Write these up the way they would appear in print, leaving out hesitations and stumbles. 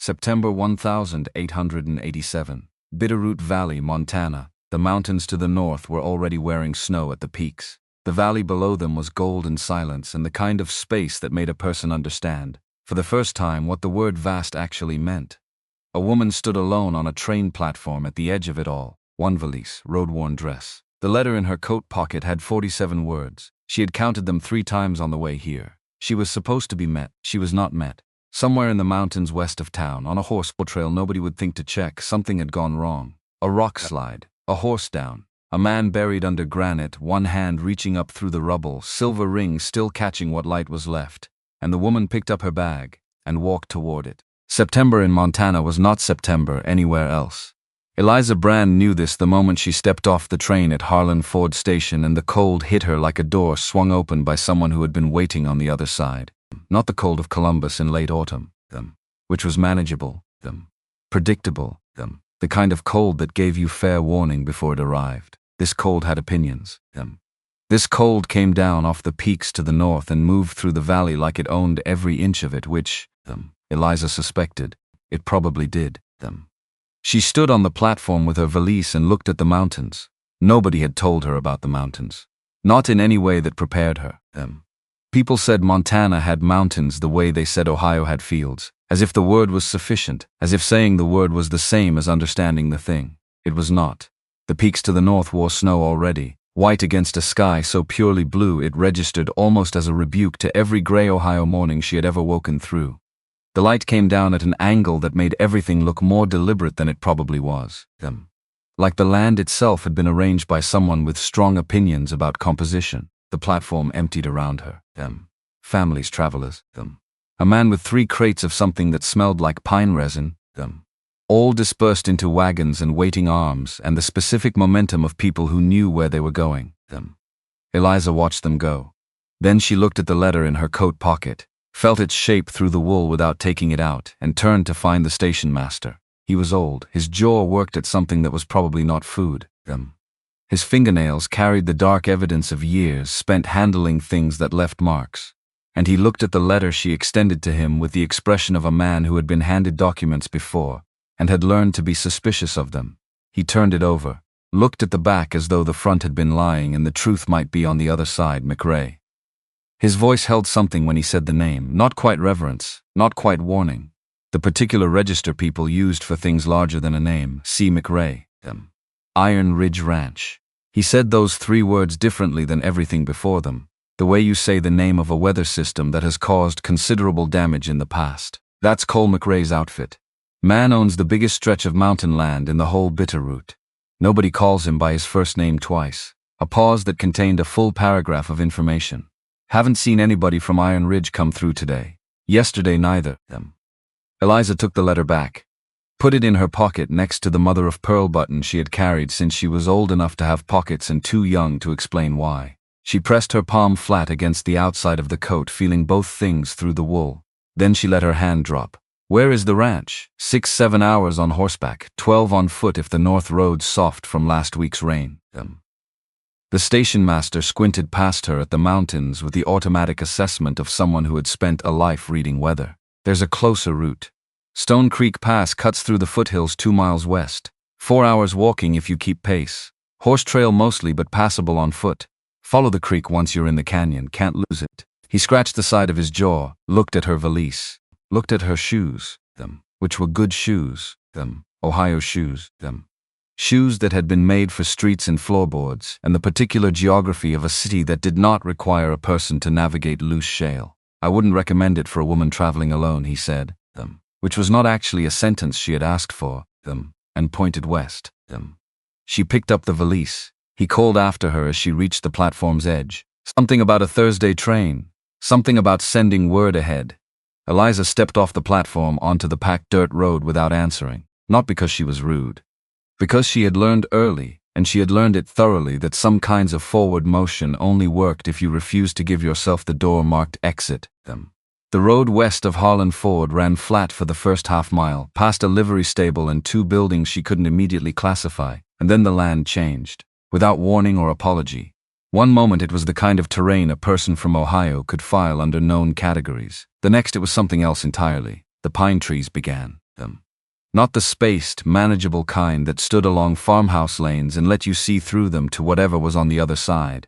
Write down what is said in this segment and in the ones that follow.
September 1887. Bitterroot Valley, Montana. The mountains to the north were already wearing snow at the peaks. The valley below them was golden silence and the kind of space that made a person understand, for the first time, what the word vast actually meant. A woman stood alone on a train platform at the edge of it all, one valise, road-worn dress. The letter in her coat pocket had 47 words. She had counted them 3 times on the way here. She was supposed to be met. She was not met. Somewhere in the mountains west of town, on a horse trail nobody would think to check, something had gone wrong. A rock slide, a horse down, a man buried under granite, one hand reaching up through the rubble, silver rings still catching what light was left, and the woman picked up her bag and walked toward it. September in Montana was not September anywhere else. Eliza Brand knew this the moment she stepped off the train at Harlan Ford Station, and the cold hit her like a door swung open by someone who had been waiting on the other side. Not the cold of Columbus in late autumn, which was manageable, predictable, the kind of cold that gave you fair warning before it arrived. This cold had opinions, This cold came down off the peaks to the north and moved through the valley like it owned every inch of it, which, Eliza suspected, it probably did, She stood on the platform with her valise and looked at the mountains. Nobody had told her about the mountains. Not in any way that prepared her, People said Montana had mountains the way they said Ohio had fields, as if the word was sufficient, as if saying the word was the same as understanding the thing. It was not. The peaks to the north wore snow already, white against a sky so purely blue it registered almost as a rebuke to every gray Ohio morning she had ever woken through. The light came down at an angle that made everything look more deliberate than it probably was. Like the land itself had been arranged by someone with strong opinions about composition. The platform emptied around her. Families, travelers. A man with 3 crates of something that smelled like pine resin. All dispersed into wagons and waiting arms, and the specific momentum of people who knew where they were going. Eliza watched them go. Then she looked at the letter in her coat pocket, felt its shape through the wool without taking it out, and turned to find the station master. He was old. His jaw worked at something that was probably not food. His fingernails carried the dark evidence of years spent handling things that left marks. And he looked at the letter she extended to him with the expression of a man who had been handed documents before and had learned to be suspicious of them. He turned it over, looked at the back as though the front had been lying and the truth might be on the other side. McRae. His voice held something when he said the name, not quite reverence, not quite warning. The particular register people used for things larger than a name. C. McRae. Iron Ridge Ranch. He said those 3 words differently than everything before them, the way you say the name of a weather system that has caused considerable damage in the past. That's Cole McRae's outfit. Man owns the biggest stretch of mountain land in the whole Bitterroot. Nobody calls him by his first name twice. A pause that contained a full paragraph of information. Haven't seen anybody from Iron Ridge come through today. Yesterday neither. Eliza took the letter back. Put it in her pocket next to the mother-of-pearl button she had carried since she was old enough to have pockets and too young to explain why. She pressed her palm flat against the outside of the coat, feeling both things through the wool. Then she let her hand drop. Where is the ranch? 6-7 hours on horseback, 12 on foot if the north road's soft from last week's rain. The station master squinted past her at the mountains with the automatic assessment of someone who had spent a life reading weather. There's a closer route. Stone Creek Pass cuts through the foothills 2 miles west. 4 hours walking if you keep pace. Horse trail mostly, but passable on foot. Follow the creek once you're in the canyon, can't lose it. He scratched the side of his jaw, looked at her valise, looked at her shoes, which were good shoes, Ohio shoes, shoes that had been made for streets and floorboards, and the particular geography of a city that did not require a person to navigate loose shale. I wouldn't recommend it for a woman traveling alone, he said, which was not actually a sentence she had asked for, and pointed west. She picked up the valise. He called after her as she reached the platform's edge. Something about a Thursday train. Something about sending word ahead. Eliza stepped off the platform onto the packed dirt road without answering, not because she was rude. Because she had learned early, and she had learned it thoroughly, that some kinds of forward motion only worked if you refused to give yourself the door marked exit. The road west of Harlan Ford ran flat for the first half-mile, past a livery stable and 2 buildings she couldn't immediately classify, and then the land changed, without warning or apology. One moment it was the kind of terrain a person from Ohio could file under known categories. The next it was something else entirely. The pine trees began. them. Not the spaced, manageable kind that stood along farmhouse lanes and let you see through them to whatever was on the other side.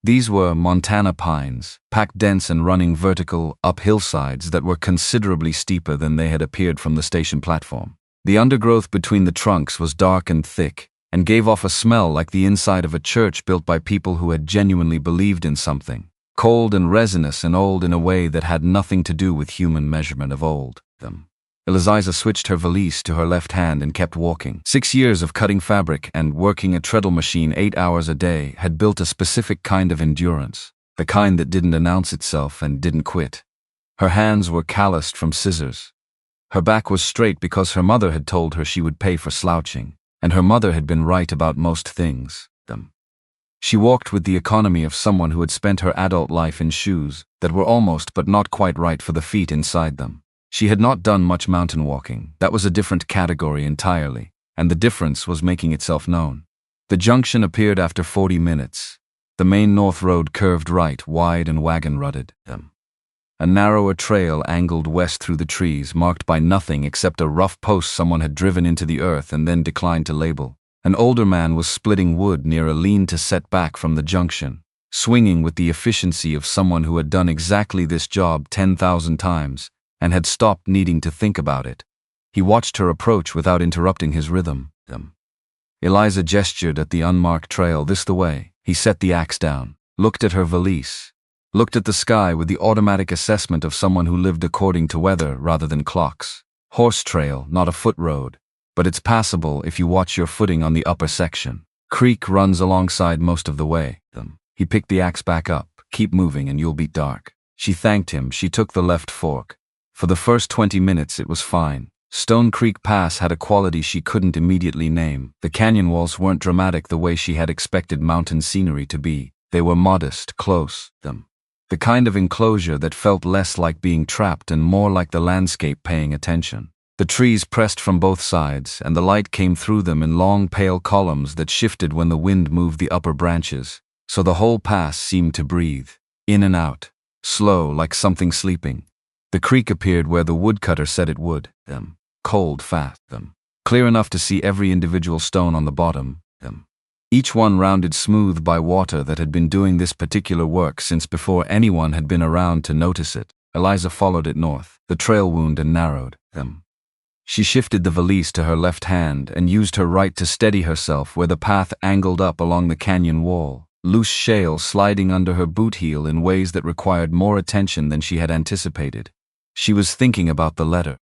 These were Montana pines, packed dense and running vertical up hillsides that were considerably steeper than they had appeared from the station platform. The undergrowth between the trunks was dark and thick, and gave off a smell like the inside of a church built by people who had genuinely believed in something, cold and resinous and old in a way that had nothing to do with human measurement of old. Eliza switched her valise to her left hand and kept walking. 6 years of cutting fabric and working a treadle machine 8 hours a day had built a specific kind of endurance, the kind that didn't announce itself and didn't quit. Her hands were calloused from scissors. Her back was straight because her mother had told her she would pay for slouching, and her mother had been right about most things. She walked with the economy of someone who had spent her adult life in shoes that were almost but not quite right for the feet inside them. She had not done much mountain walking. That was a different category entirely, and the difference was making itself known. The junction appeared after 40 minutes. The main north road curved right, wide and wagon-rutted. A narrower trail angled west through the trees, marked by nothing except a rough post someone had driven into the earth and then declined to label. An older man was splitting wood near a lean to set back from the junction, swinging with the efficiency of someone who had done exactly this job 10,000 times, and had stopped needing to think about it. He watched her approach without interrupting his rhythm. Eliza gestured at the unmarked trail. This the way. He set the axe down, looked at her valise, looked at the sky with the automatic assessment of someone who lived according to weather rather than clocks. Horse trail, not a foot road, but it's passable if you watch your footing on the upper section. Creek runs alongside most of the way. He picked the axe back up. Keep moving and you'll beat dark. She thanked him. She took the left fork. For the first 20 minutes it was fine. Stone Creek Pass had a quality she couldn't immediately name. The canyon walls weren't dramatic the way she had expected mountain scenery to be. They were modest, close. The kind of enclosure that felt less like being trapped and more like the landscape paying attention. The trees pressed from both sides, and the light came through them in long pale columns that shifted when the wind moved the upper branches, so the whole pass seemed to breathe, in and out, slow like something sleeping. The creek appeared where the woodcutter said it would. Cold, fast. Clear enough to see every individual stone on the bottom. Each one rounded smooth by water that had been doing this particular work since before anyone had been around to notice it. Eliza followed it north. The trail wound and narrowed. She shifted the valise to her left hand and used her right to steady herself where the path angled up along the canyon wall, loose shale sliding under her boot heel in ways that required more attention than she had anticipated. She was thinking about the letter,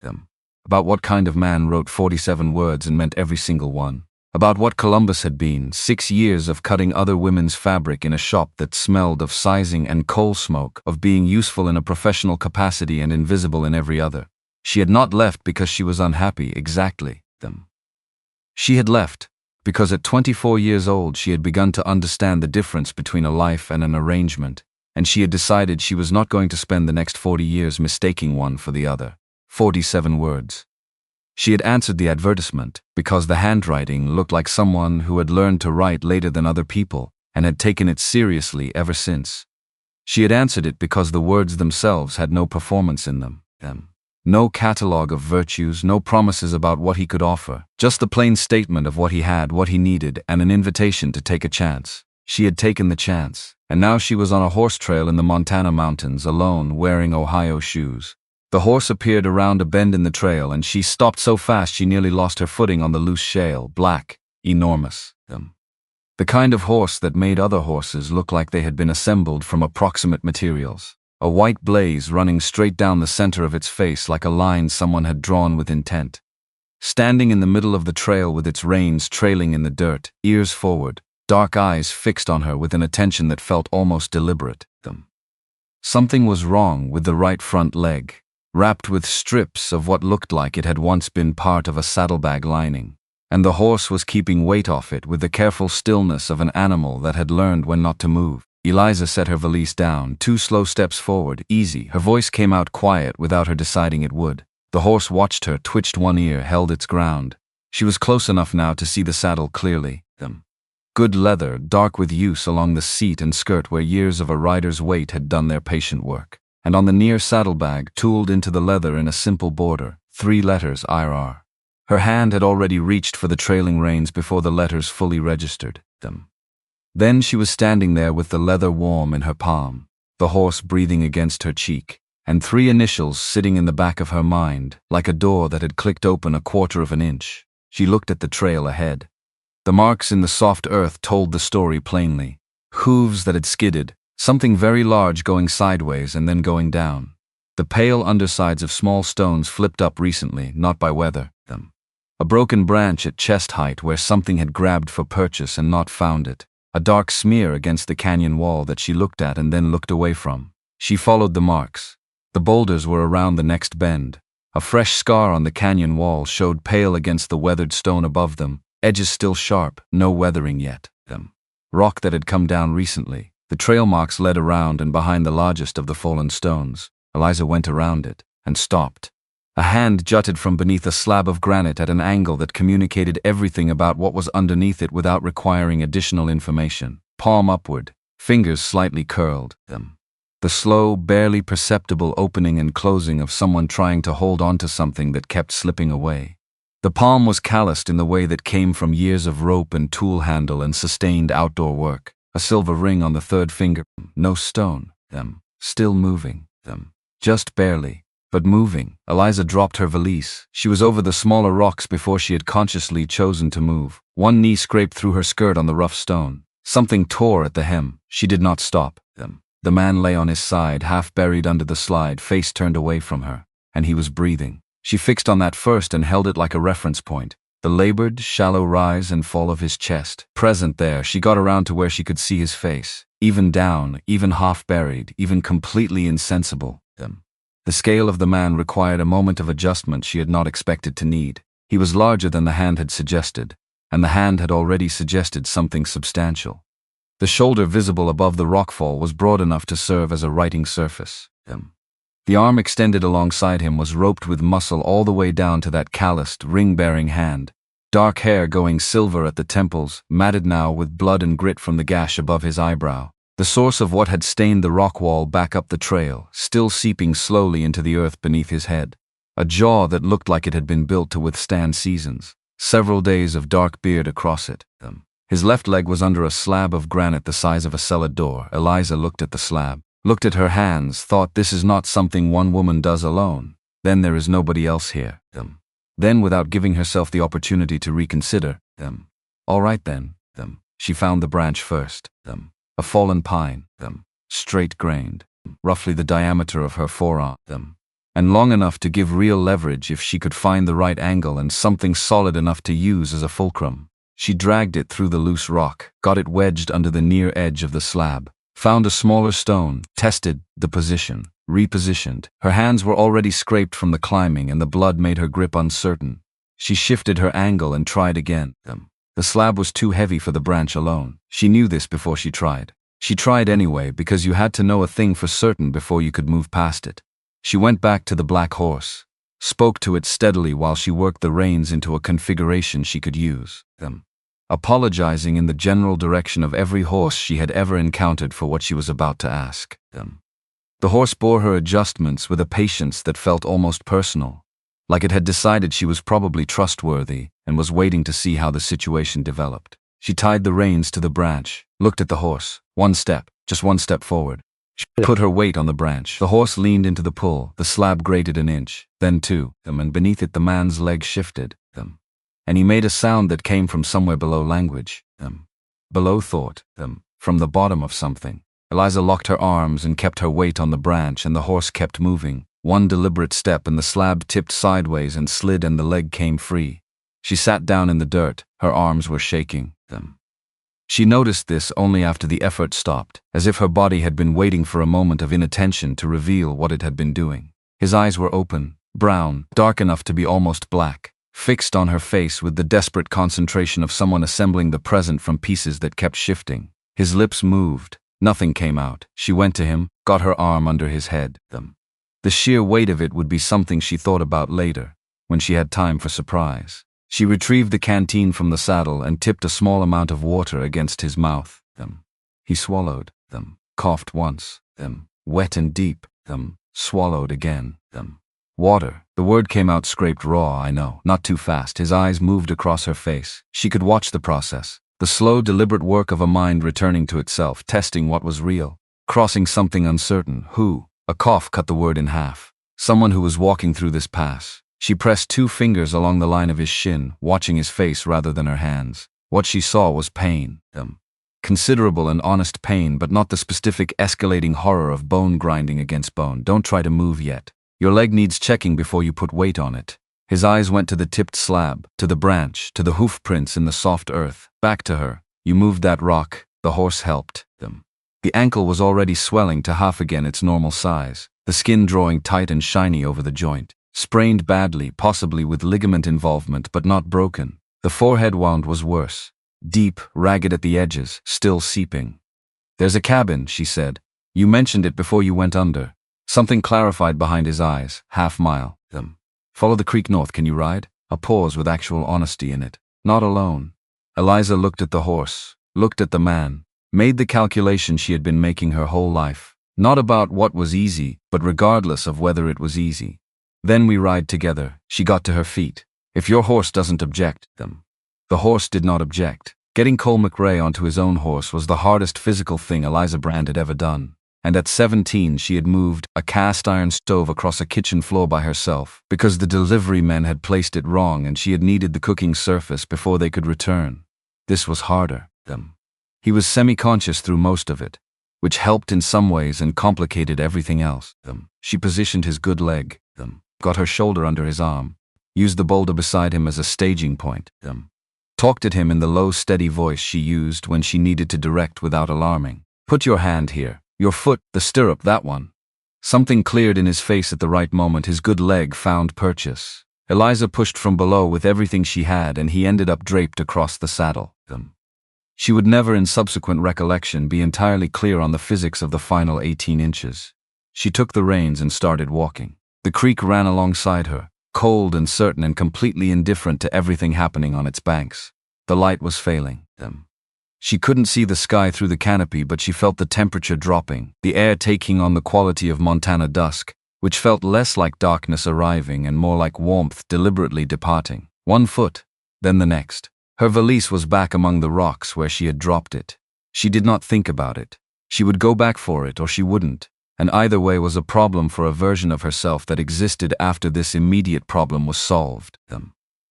about what kind of man wrote 47 words and meant every single one, about what Columbus had been, 6 years of cutting other women's fabric in a shop that smelled of sizing and coal smoke, of being useful in a professional capacity and invisible in every other. She had not left because she was unhappy, exactly. She had left because at 24 years old she had begun to understand the difference between a life and an arrangement, and she had decided she was not going to spend the next 40 years mistaking one for the other. 47 words. She had answered the advertisement because the handwriting looked like someone who had learned to write later than other people and had taken it seriously ever since. She had answered it because the words themselves had no performance in them. No catalogue of virtues, no promises about what he could offer, just the plain statement of what he had, what he needed, and an invitation to take a chance. She had taken the chance, and now she was on a horse trail in the Montana mountains, alone, wearing Ohio shoes. The horse appeared around a bend in the trail, and she stopped so fast she nearly lost her footing on the loose shale, black, enormous. The kind of horse that made other horses look like they had been assembled from approximate materials. A white blaze running straight down the center of its face like a line someone had drawn with intent. Standing in the middle of the trail with its reins trailing in the dirt, ears forward, dark eyes fixed on her with an attention that felt almost deliberate. Something was wrong with the right front leg, wrapped with strips of what looked like it had once been part of a saddlebag lining, and the horse was keeping weight off it with the careful stillness of an animal that had learned when not to move. Eliza set her valise down, 2 slow steps forward, easy. Her voice came out quiet without her deciding it would. The horse watched her, twitched one ear, held its ground. She was close enough now to see the saddle clearly. Good leather, dark with use along the seat and skirt where years of a rider's weight had done their patient work. And on the near saddlebag, tooled into the leather in a simple border, 3 letters, IR. Her hand had already reached for the trailing reins before the letters fully registered them. Then she was standing there with the leather warm in her palm, the horse breathing against her cheek, and 3 initials sitting in the back of her mind, like a door that had clicked open a quarter of an inch. She looked at the trail ahead. The marks in the soft earth told the story plainly. Hooves that had skidded, something very large going sideways and then going down. The pale undersides of small stones flipped up recently, not by weather, them. A broken branch at chest height where something had grabbed for purchase and not found it. A dark smear against the canyon wall that she looked at and then looked away from. She followed the marks. The boulders were around the next bend. A fresh scar on the canyon wall showed pale against the weathered stone above them, edges still sharp, no weathering yet. Them. Rock that had come down recently. The trail marks led around and behind the largest of the fallen stones. Eliza went around it and stopped. A hand jutted from beneath a slab of granite at an angle that communicated everything about what was underneath it without requiring additional information. Palm upward, fingers slightly curled. Them. The slow, barely perceptible opening and closing of someone trying to hold onto something that kept slipping away. The palm was calloused in the way that came from years of rope and tool handle and sustained outdoor work. A silver ring on the 3rd finger. No stone. Them. Still moving. Them. Just barely. But moving. Eliza dropped her valise. She was over the smaller rocks before she had consciously chosen to move. One knee scraped through her skirt on the rough stone. Something tore at the hem. She did not stop. Them. The man lay on his side, half buried under the slide, face turned away from her. And he was breathing. She fixed on that first and held it like a reference point. The labored, shallow rise and fall of his chest. Present there, she got around to where she could see his face. Even down, even half buried, even completely insensible. Them. The scale of the man required a moment of adjustment she had not expected to need. He was larger than the hand had suggested, and the hand had already suggested something substantial. The shoulder visible above the rockfall was broad enough to serve as a writing surface. The arm extended alongside him was roped with muscle all the way down to that calloused, ring-bearing hand. Dark hair going silver at the temples, matted now with blood and grit from the gash above his eyebrow. The source of what had stained the rock wall back up the trail, still seeping slowly into the earth beneath his head. A jaw that looked like it had been built to withstand seasons. Several days of dark beard across it. His left leg was under a slab of granite the size of a cellar door. Eliza looked at the slab, looked at her hands, thought this is not something one woman does alone. Then there is nobody else here. Then, without giving herself the opportunity to reconsider, all right then, she found the branch first. A fallen pine, straight-grained, roughly the diameter of her forearm, and long enough to give real leverage if she could find the right angle and something solid enough to use as a fulcrum. She dragged it through the loose rock, got it wedged under the near edge of the slab, found a smaller stone, tested the position, repositioned. Her hands were already scraped from the climbing and the blood made her grip uncertain. She shifted her angle and tried again. The slab was too heavy for the branch alone. She knew this before she tried. She tried anyway because you had to know a thing for certain before you could move past it. She went back to the black horse, spoke to it steadily while she worked the reins into a configuration she could use. Apologizing in the general direction of every horse she had ever encountered for what she was about to ask. The horse bore her adjustments with a patience that felt almost personal, like it had decided she was probably trustworthy and was waiting to see how the situation developed. She tied the reins to the branch, looked at the horse. One step, just one step forward. She put her weight on the branch. The horse leaned into the pull. The slab grated an inch, then 2, and beneath it the man's leg shifted, and he made a sound that came from somewhere below language, below thought, from the bottom of something. Eliza locked her arms and kept her weight on the branch, and the horse kept moving. One deliberate step and the slab tipped sideways and slid and the leg came free. She sat down in the dirt. Her arms were shaking. She noticed this only after the effort stopped, as if her body had been waiting for a moment of inattention to reveal what it had been doing. His eyes were open, brown, dark enough to be almost black, fixed on her face with the desperate concentration of someone assembling the present from pieces that kept shifting. His lips moved. Nothing came out. She went to him, got her arm under his head. The sheer weight of it would be something she thought about later, when she had time for surprise. She retrieved the canteen from the saddle and tipped a small amount of water against his mouth. He swallowed, coughed once, wet and deep, swallowed again. Water, The word came out scraped raw, I know, not too fast. His eyes moved across her face. She could watch the process. The slow, deliberate work of a mind returning to itself, testing what was real, crossing something uncertain. Who? A cough cut the word in half. Someone who was walking through this pass. She pressed 2 fingers along the line of his shin, watching his face rather than her hands. What she saw was pain. Considerable and honest pain, but not the specific escalating horror of bone grinding against bone. Don't try to move yet. Your leg needs checking before you put weight on it. His eyes went to the tipped slab, to the branch, to the hoof prints in the soft earth. Back to her. You moved that rock. The horse helped them. The ankle was already swelling to half again its normal size, the skin drawing tight and shiny over the joint. Sprained badly, possibly with ligament involvement, but not broken. The forehead wound was worse. Deep, ragged at the edges, still seeping. There's a cabin, she said. You mentioned it before you went under. Something clarified behind his eyes. Half-mile. Follow the creek north, can you ride? A pause with actual honesty in it. Not alone. Eliza looked at the horse, looked at the man, made the calculation she had been making her whole life. Not about what was easy, but regardless of whether it was easy. Then we ride together. She got to her feet. If your horse doesn't object, The horse did not object. Getting Cole McRae onto his own horse was the hardest physical thing Eliza Brand had ever done. And at 17 she had moved a cast-iron stove across a kitchen floor by herself because the delivery men had placed it wrong and she had needed the cooking surface before they could return. This was harder. He was semi-conscious through most of it, which helped in some ways and complicated everything else. She positioned his good leg, got her shoulder under his arm, used the boulder beside him as a staging point, talked at him in the low, steady voice she used when she needed to direct without alarming. Put your hand here. Your foot, the stirrup, that one. Something cleared in his face at the right moment. His good leg found purchase. Eliza pushed from below with everything she had and he ended up draped across the saddle. She would never in subsequent recollection be entirely clear on the physics of the final 18 inches. She took the reins and started walking. The creek ran alongside her, cold and certain and completely indifferent to everything happening on its banks. The light was failing. She couldn't see the sky through the canopy, but she felt the temperature dropping, the air taking on the quality of Montana dusk, which felt less like darkness arriving and more like warmth deliberately departing. 1 foot, then the next. Her valise was back among the rocks where she had dropped it. She did not think about it. She would go back for it or she wouldn't, and either way was a problem for a version of herself that existed after this immediate problem was solved.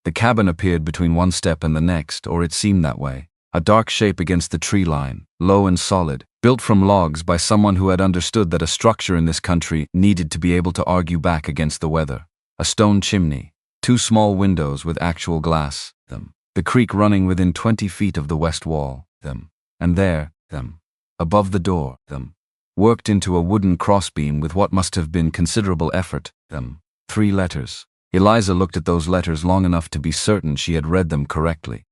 The cabin appeared between one step and the next, or it seemed that way. A dark shape against the tree line, low and solid, built from logs by someone who had understood that a structure in this country needed to be able to argue back against the weather. A stone chimney, 2 small windows with actual glass, the creek running within 20 feet of the west wall, and there, above the door, worked into a wooden crossbeam with what must have been considerable effort, 3 letters. Eliza looked at those letters long enough to be certain she had read them correctly,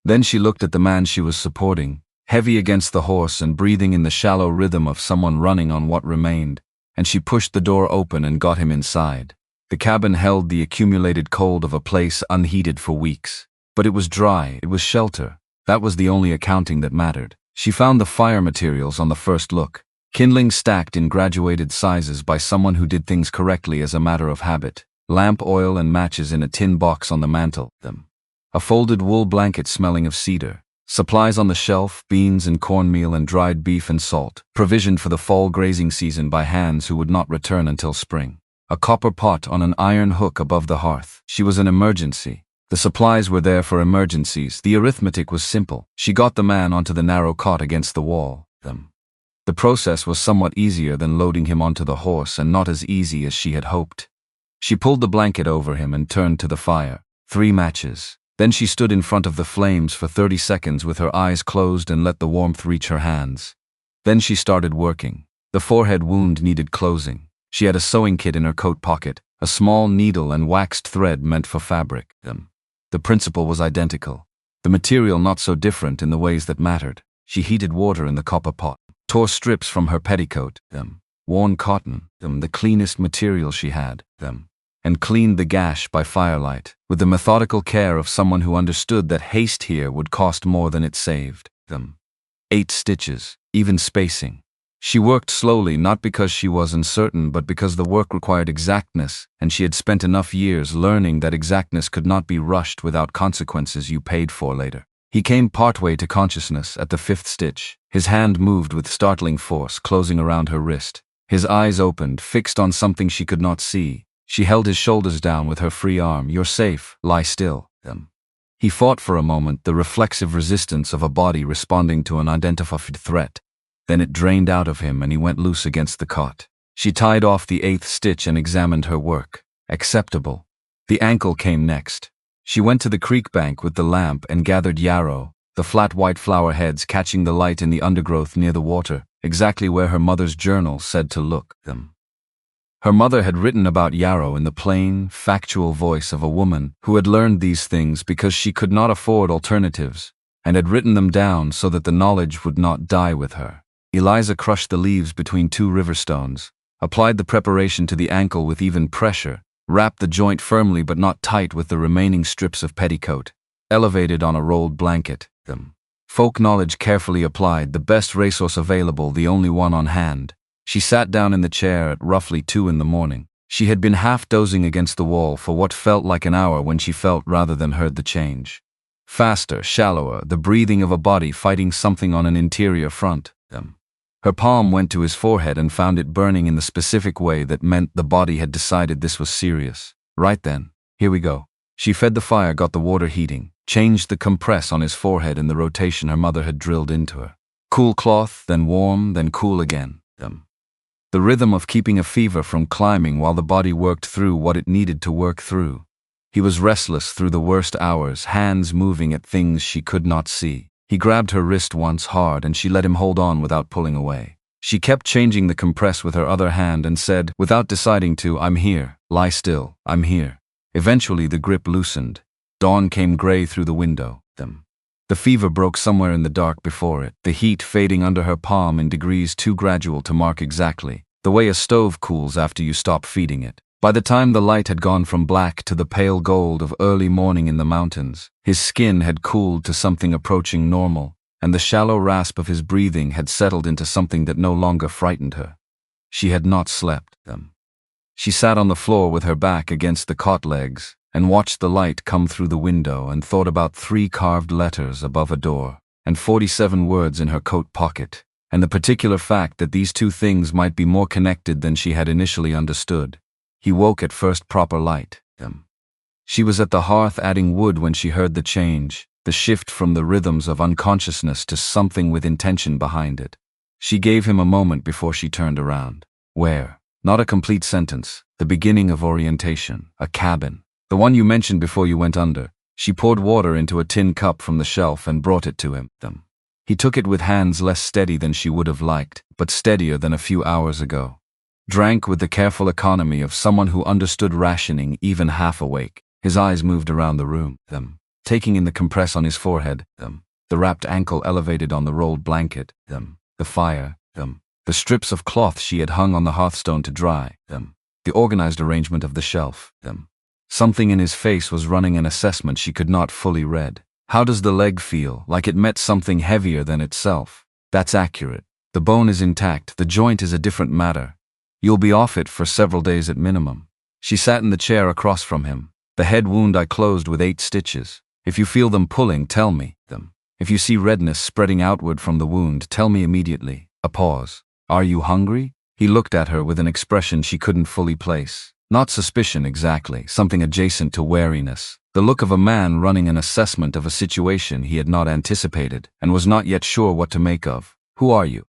Then she looked at the man she was supporting, heavy against the horse and breathing in the shallow rhythm of someone running on what remained, and she pushed the door open and got him inside. The cabin held the accumulated cold of a place unheated for weeks. But it was dry, it was shelter. That was the only accounting that mattered. She found the fire materials on the first look, kindling stacked in graduated sizes by someone who did things correctly as a matter of habit. Lamp oil and matches in a tin box on the mantel, a folded wool blanket smelling of cedar, supplies on the shelf, beans and cornmeal and dried beef and salt, provisioned for the fall grazing season by hands who would not return until spring. A copper pot on an iron hook above the hearth. She was an emergency. The supplies were there for emergencies. The arithmetic was simple. She got the man onto the narrow cot against the wall. The process was somewhat easier than loading him onto the horse and not as easy as she had hoped. She pulled the blanket over him and turned to the fire. 3 matches. Then she stood in front of the flames for 30 seconds with her eyes closed and let the warmth reach her hands. Then she started working. The forehead wound needed closing. She had a sewing kit in her coat pocket, a small needle and waxed thread meant for fabric. The principle was identical. The material not so different in the ways that mattered. She heated water in the copper pot, tore strips from her petticoat, worn cotton, the cleanest material she had, and cleaned the gash by firelight, with the methodical care of someone who understood that haste here would cost more than it saved. 8 stitches, even spacing. She worked slowly, not because she was uncertain, but because the work required exactness, and she had spent enough years learning that exactness could not be rushed without consequences you paid for later. He came partway to consciousness at the 5th stitch. His hand moved with startling force, closing around her wrist. His eyes opened, fixed on something she could not see. She held his shoulders down with her free arm. "You're safe. Lie still." He fought for a moment, the reflexive resistance of a body responding to an identified threat. Then it drained out of him and he went loose against the cot. She tied off the 8th stitch and examined her work. Acceptable. The ankle came next. She went to the creek bank with the lamp and gathered yarrow, the flat white flower heads catching the light in the undergrowth near the water, exactly where her mother's journal said to look them. Her mother had written about yarrow in the plain, factual voice of a woman who had learned these things because she could not afford alternatives, and had written them down so that the knowledge would not die with her. Eliza crushed the leaves between 2 river stones, applied the preparation to the ankle with even pressure, wrapped the joint firmly but not tight with the remaining strips of petticoat, elevated on a rolled blanket. Folk knowledge carefully applied, the best resource available, the only one on hand. She sat down in the chair at roughly 2 in the morning. She had been half dozing against the wall for what felt like an hour when she felt rather than heard the change. Faster, shallower, the breathing of a body fighting something on an interior front. Her palm went to his forehead and found it burning in the specific way that meant the body had decided this was serious. Right then, here we go. She fed the fire, got the water heating, changed the compress on his forehead in the rotation her mother had drilled into her. Cool cloth, then warm, then cool again. The rhythm of keeping a fever from climbing while the body worked through what it needed to work through. He was restless through the worst hours, hands moving at things she could not see. He grabbed her wrist once hard and she let him hold on without pulling away. She kept changing the compress with her other hand and said, without deciding to, "I'm here. Lie still. I'm here." Eventually the grip loosened. Dawn came gray through the window. The fever broke somewhere in the dark before it, the heat fading under her palm in degrees too gradual to mark exactly, the way a stove cools after you stop feeding it. By the time the light had gone from black to the pale gold of early morning in the mountains, his skin had cooled to something approaching normal, and the shallow rasp of his breathing had settled into something that no longer frightened her. She had not slept. She sat on the floor with her back against the cot legs, and watched the light come through the window and thought about 3 carved letters above a door, and 47 words in her coat pocket, and the particular fact that these 2 things might be more connected than she had initially understood. He woke at first proper light. She was at the hearth adding wood when she heard the change, the shift from the rhythms of unconsciousness to something with intention behind it. She gave him a moment before she turned around. Where? Not a complete sentence, the beginning of orientation, a cabin. The one you mentioned before you went under. She poured water into a tin cup from the shelf and brought it to him. He took it with hands less steady than she would have liked, but steadier than a few hours ago. Drank with the careful economy of someone who understood rationing even half awake. His eyes moved around the room, taking in the compress on his forehead, the wrapped ankle elevated on the rolled blanket, the fire, the strips of cloth she had hung on the hearthstone to dry, the organized arrangement of the shelf, Something in his face was running an assessment she could not fully read. How does the leg feel? Like it met something heavier than itself. That's accurate. The bone is intact, the joint is a different matter. You'll be off it for several days at minimum. She sat in the chair across from him. The head wound I closed with 8 stitches. If you feel them pulling, tell me. If you see redness spreading outward from the wound, tell me immediately. A pause. Are you hungry? He looked at her with an expression she couldn't fully place. Not suspicion exactly, something adjacent to wariness. The look of a man running an assessment of a situation he had not anticipated and was not yet sure what to make of. Who are you?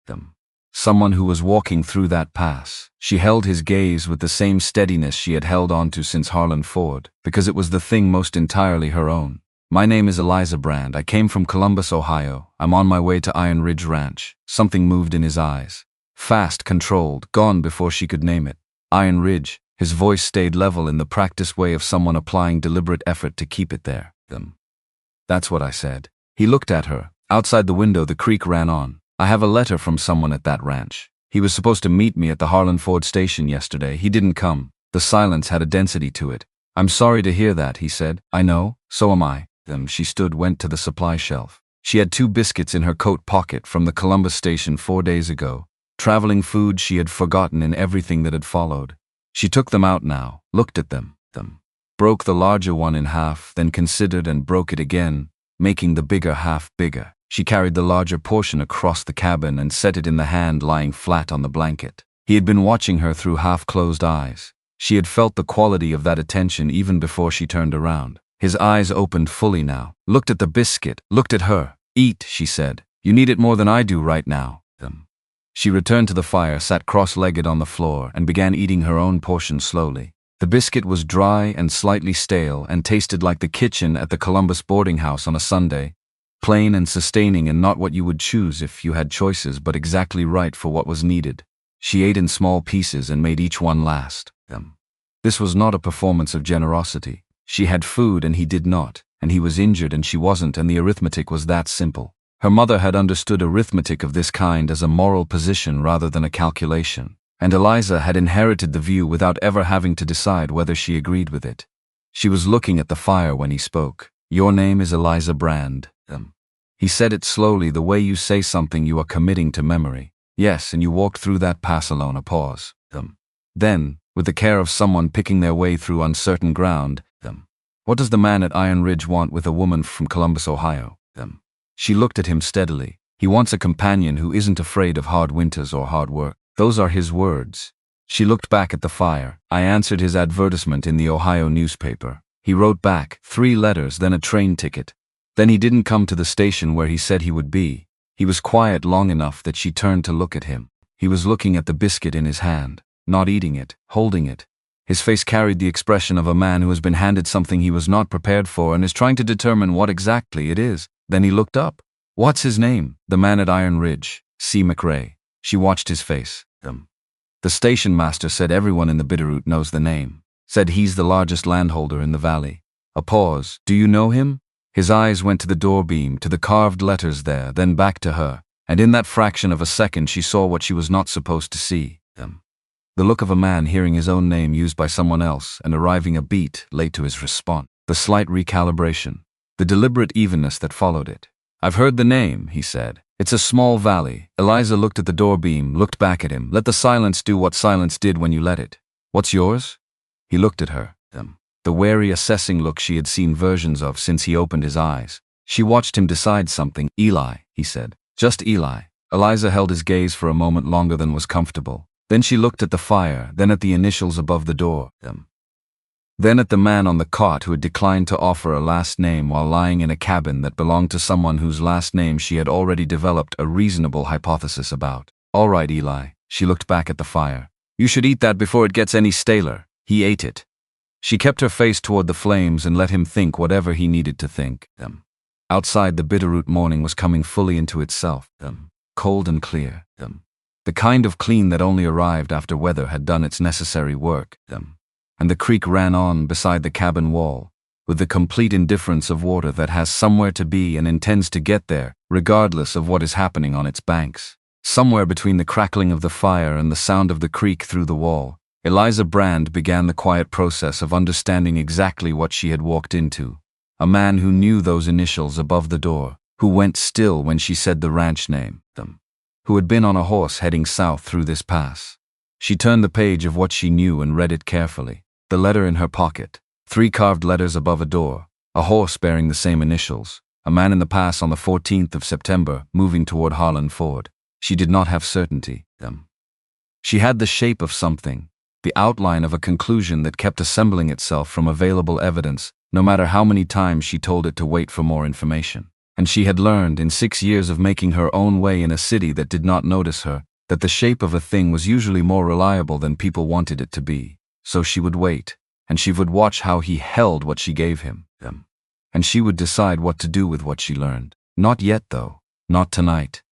Someone who was walking through that pass. She held his gaze with the same steadiness she had held onto since Harlan Ford, because it was the thing most entirely her own. My name is Eliza Brand. I came from Columbus, Ohio. I'm on my way to Iron Ridge Ranch. Something moved in his eyes. Fast, controlled, gone before she could name it. Iron Ridge. His voice stayed level in the practiced way of someone applying deliberate effort to keep it there. That's what I said. He looked at her. Outside the window the creek ran on. I have a letter from someone at that ranch. He was supposed to meet me at the Harlan Ford station yesterday. He didn't come. The silence had a density to it. I'm sorry to hear that, he said. I know, so am I. She stood, went to the supply shelf. She had 2 biscuits in her coat pocket from the Columbus station 4 days ago. traveling food she had forgotten in everything that had followed. She took them out now, looked at them, broke the larger one in half, then considered and broke it again, making the bigger half bigger. She carried the larger portion across the cabin and set it in the hand lying flat on the blanket. He had been watching her through half-closed eyes. She had felt the quality of that attention even before she turned around. His eyes opened fully now, looked at the biscuit, looked at her. "Eat," she said. "You need it more than I do right now." She returned to the fire, sat cross-legged on the floor, and began eating her own portion slowly. The biscuit was dry and slightly stale and tasted like the kitchen at the Columbus boarding house on a Sunday, plain and sustaining and not what you would choose if you had choices, but exactly right for what was needed. She ate in small pieces and made each one last. This was not a performance of generosity. She had food and he did not, and he was injured and she wasn't, and the arithmetic was that simple. Her mother had understood arithmetic of this kind as a moral position rather than a calculation, and Eliza had inherited the view without ever having to decide whether she agreed with it. She was looking at the fire when he spoke. "Your name is Eliza Brand." He said it slowly, the way you say something you are committing to memory. "Yes, and you walked through that pass alone." A pause. Then, with the care of someone picking their way through uncertain ground, "What does the man at Iron Ridge want with a woman from Columbus, Ohio?" She looked at him steadily. "He wants a companion who isn't afraid of hard winters or hard work." Those are his words. She looked back at the fire. "I answered his advertisement in the Ohio newspaper. He wrote back 3 letters, then a train ticket. Then he didn't come to the station where he said he would be." He was quiet long enough that she turned to look at him. He was looking at the biscuit in his hand, not eating it, holding it. His face carried the expression of a man who has been handed something he was not prepared for and is trying to determine what exactly it is. Then he looked up. "What's his name?" "The man at Iron Ridge, C. McRae." She watched his face. "The station master said everyone in the Bitterroot knows the name. Said he's the largest landholder in the valley." A pause. "Do you know him?" His eyes went to the door beam, to the carved letters there, then back to her, and in that fraction of a second she saw what she was not supposed to see. The look of a man hearing his own name used by someone else and arriving a beat late to his response. The slight recalibration. The deliberate evenness that followed it. "I've heard the name," he said. "It's a small valley." Eliza looked at the door beam, looked back at him. "Let the silence do what silence did when you let it." "What's yours?" He looked at her. The wary, assessing look she had seen versions of since he opened his eyes. She watched him decide something. "Eli," he said. "Just Eli." Eliza held his gaze for a moment longer than was comfortable. Then she looked at the fire, then at the initials above the door. Then at the man on the cot who had declined to offer a last name while lying in a cabin that belonged to someone whose last name she had already developed a reasonable hypothesis about. "All right, Eli." She looked back at the fire. "You should eat that before it gets any staler." He ate it. She kept her face toward the flames and let him think whatever he needed to think. Outside, the Bitterroot morning was coming fully into itself. Cold and clear. The kind of clean that only arrived after weather had done its necessary work. And the creek ran on beside the cabin wall, with the complete indifference of water that has somewhere to be and intends to get there, regardless of what is happening on its banks. Somewhere between the crackling of the fire and the sound of the creek through the wall, Eliza Brand began the quiet process of understanding exactly what she had walked into. A man who knew those initials above the door, who went still when she said the ranch name, who had been on a horse heading south through this pass. She turned the page of what she knew and read it carefully. The letter in her pocket, 3 carved letters above a door, a horse bearing the same initials, a man in the pass on the 14th of September moving toward Harlan Ford. She did not have certainty. She had the shape of something, the outline of a conclusion that kept assembling itself from available evidence, no matter how many times she told it to wait for more information. And she had learned, in 6 years of making her own way in a city that did not notice her, that the shape of a thing was usually more reliable than people wanted it to be. So she would wait, and she would watch how he held what she gave him. And she would decide what to do with what she learned. Not yet, though. Not tonight.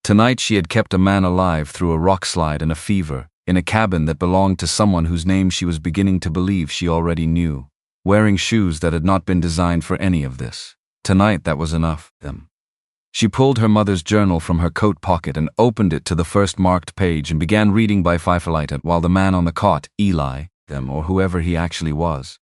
Tonight she had kept a man alive through a rock slide and a fever, in a cabin that belonged to someone whose name she was beginning to believe she already knew, wearing shoes that had not been designed for any of this. Tonight that was enough. She pulled her mother's journal from her coat pocket and opened it to the first marked page and began reading by firelight while the man on the cot, Eli, or whoever he actually was,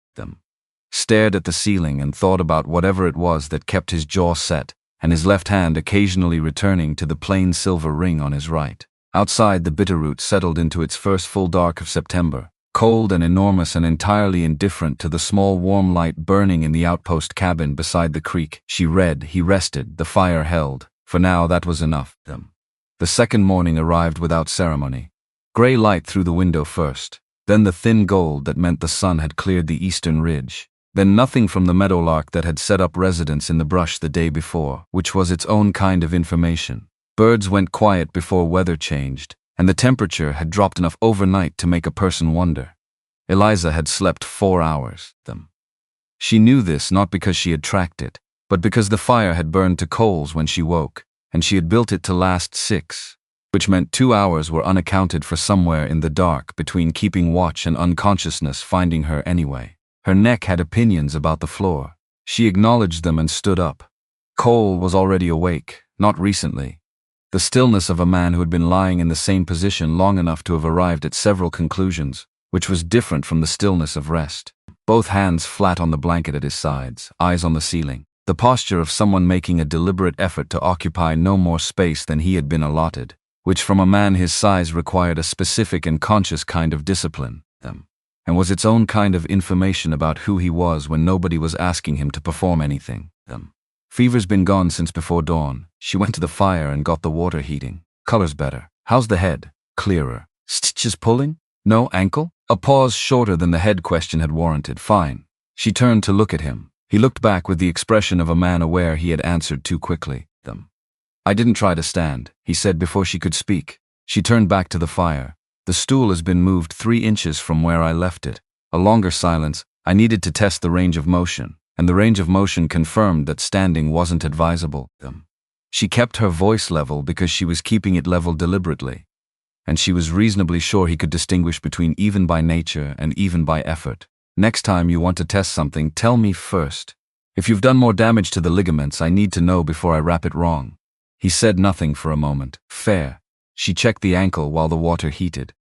stared at the ceiling and thought about whatever it was that kept his jaw set and his left hand occasionally returning to the plain silver ring on his right. Outside, the bitterroot settled into its first full dark of September, cold and enormous and entirely indifferent to the small warm light burning in the outpost cabin beside the creek. She read, he rested, the fire held. For now, that was enough. The second morning arrived without ceremony. Gray light through the window first, then the thin gold that meant the sun had cleared the eastern ridge, then nothing from the meadowlark that had set up residence in the brush the day before, which was its own kind of information. Birds went quiet before weather changed, and the temperature had dropped enough overnight to make a person wonder. Eliza had slept 4 hours. She knew this not because she had tracked it, but because the fire had burned to coals when she woke, and she had built it to last 6, which meant 2 hours were unaccounted for somewhere in the dark between keeping watch and unconsciousness finding her anyway. Her neck had opinions about the floor. She acknowledged them and stood up. Cole was already awake, not recently. The stillness of a man who had been lying in the same position long enough to have arrived at several conclusions, which was different from the stillness of rest. Both hands flat on the blanket at his sides, eyes on the ceiling. The posture of someone making a deliberate effort to occupy no more space than he had been allotted, which from a man his size required a specific and conscious kind of discipline, and was its own kind of information about who he was when nobody was asking him to perform anything. Fever's been gone since before dawn. She went to the fire and got the water heating. Color's better. How's the head? Clearer. Stitches pulling? No ankle? A pause shorter than the head question had warranted. Fine. She turned to look at him. He looked back with the expression of a man aware he had answered too quickly. I didn't try to stand, he said before she could speak. She turned back to the fire. The stool has been moved 3 inches from where I left it. A longer silence. I needed to test the range of motion, and the range of motion confirmed that standing wasn't advisable. She kept her voice level because she was keeping it level deliberately, and she was reasonably sure he could distinguish between even by nature and even by effort. Next time you want to test something, tell me first. If you've done more damage to the ligaments, I need to know before I wrap it wrong. He said nothing for a moment. Fair. She checked the ankle while the water heated.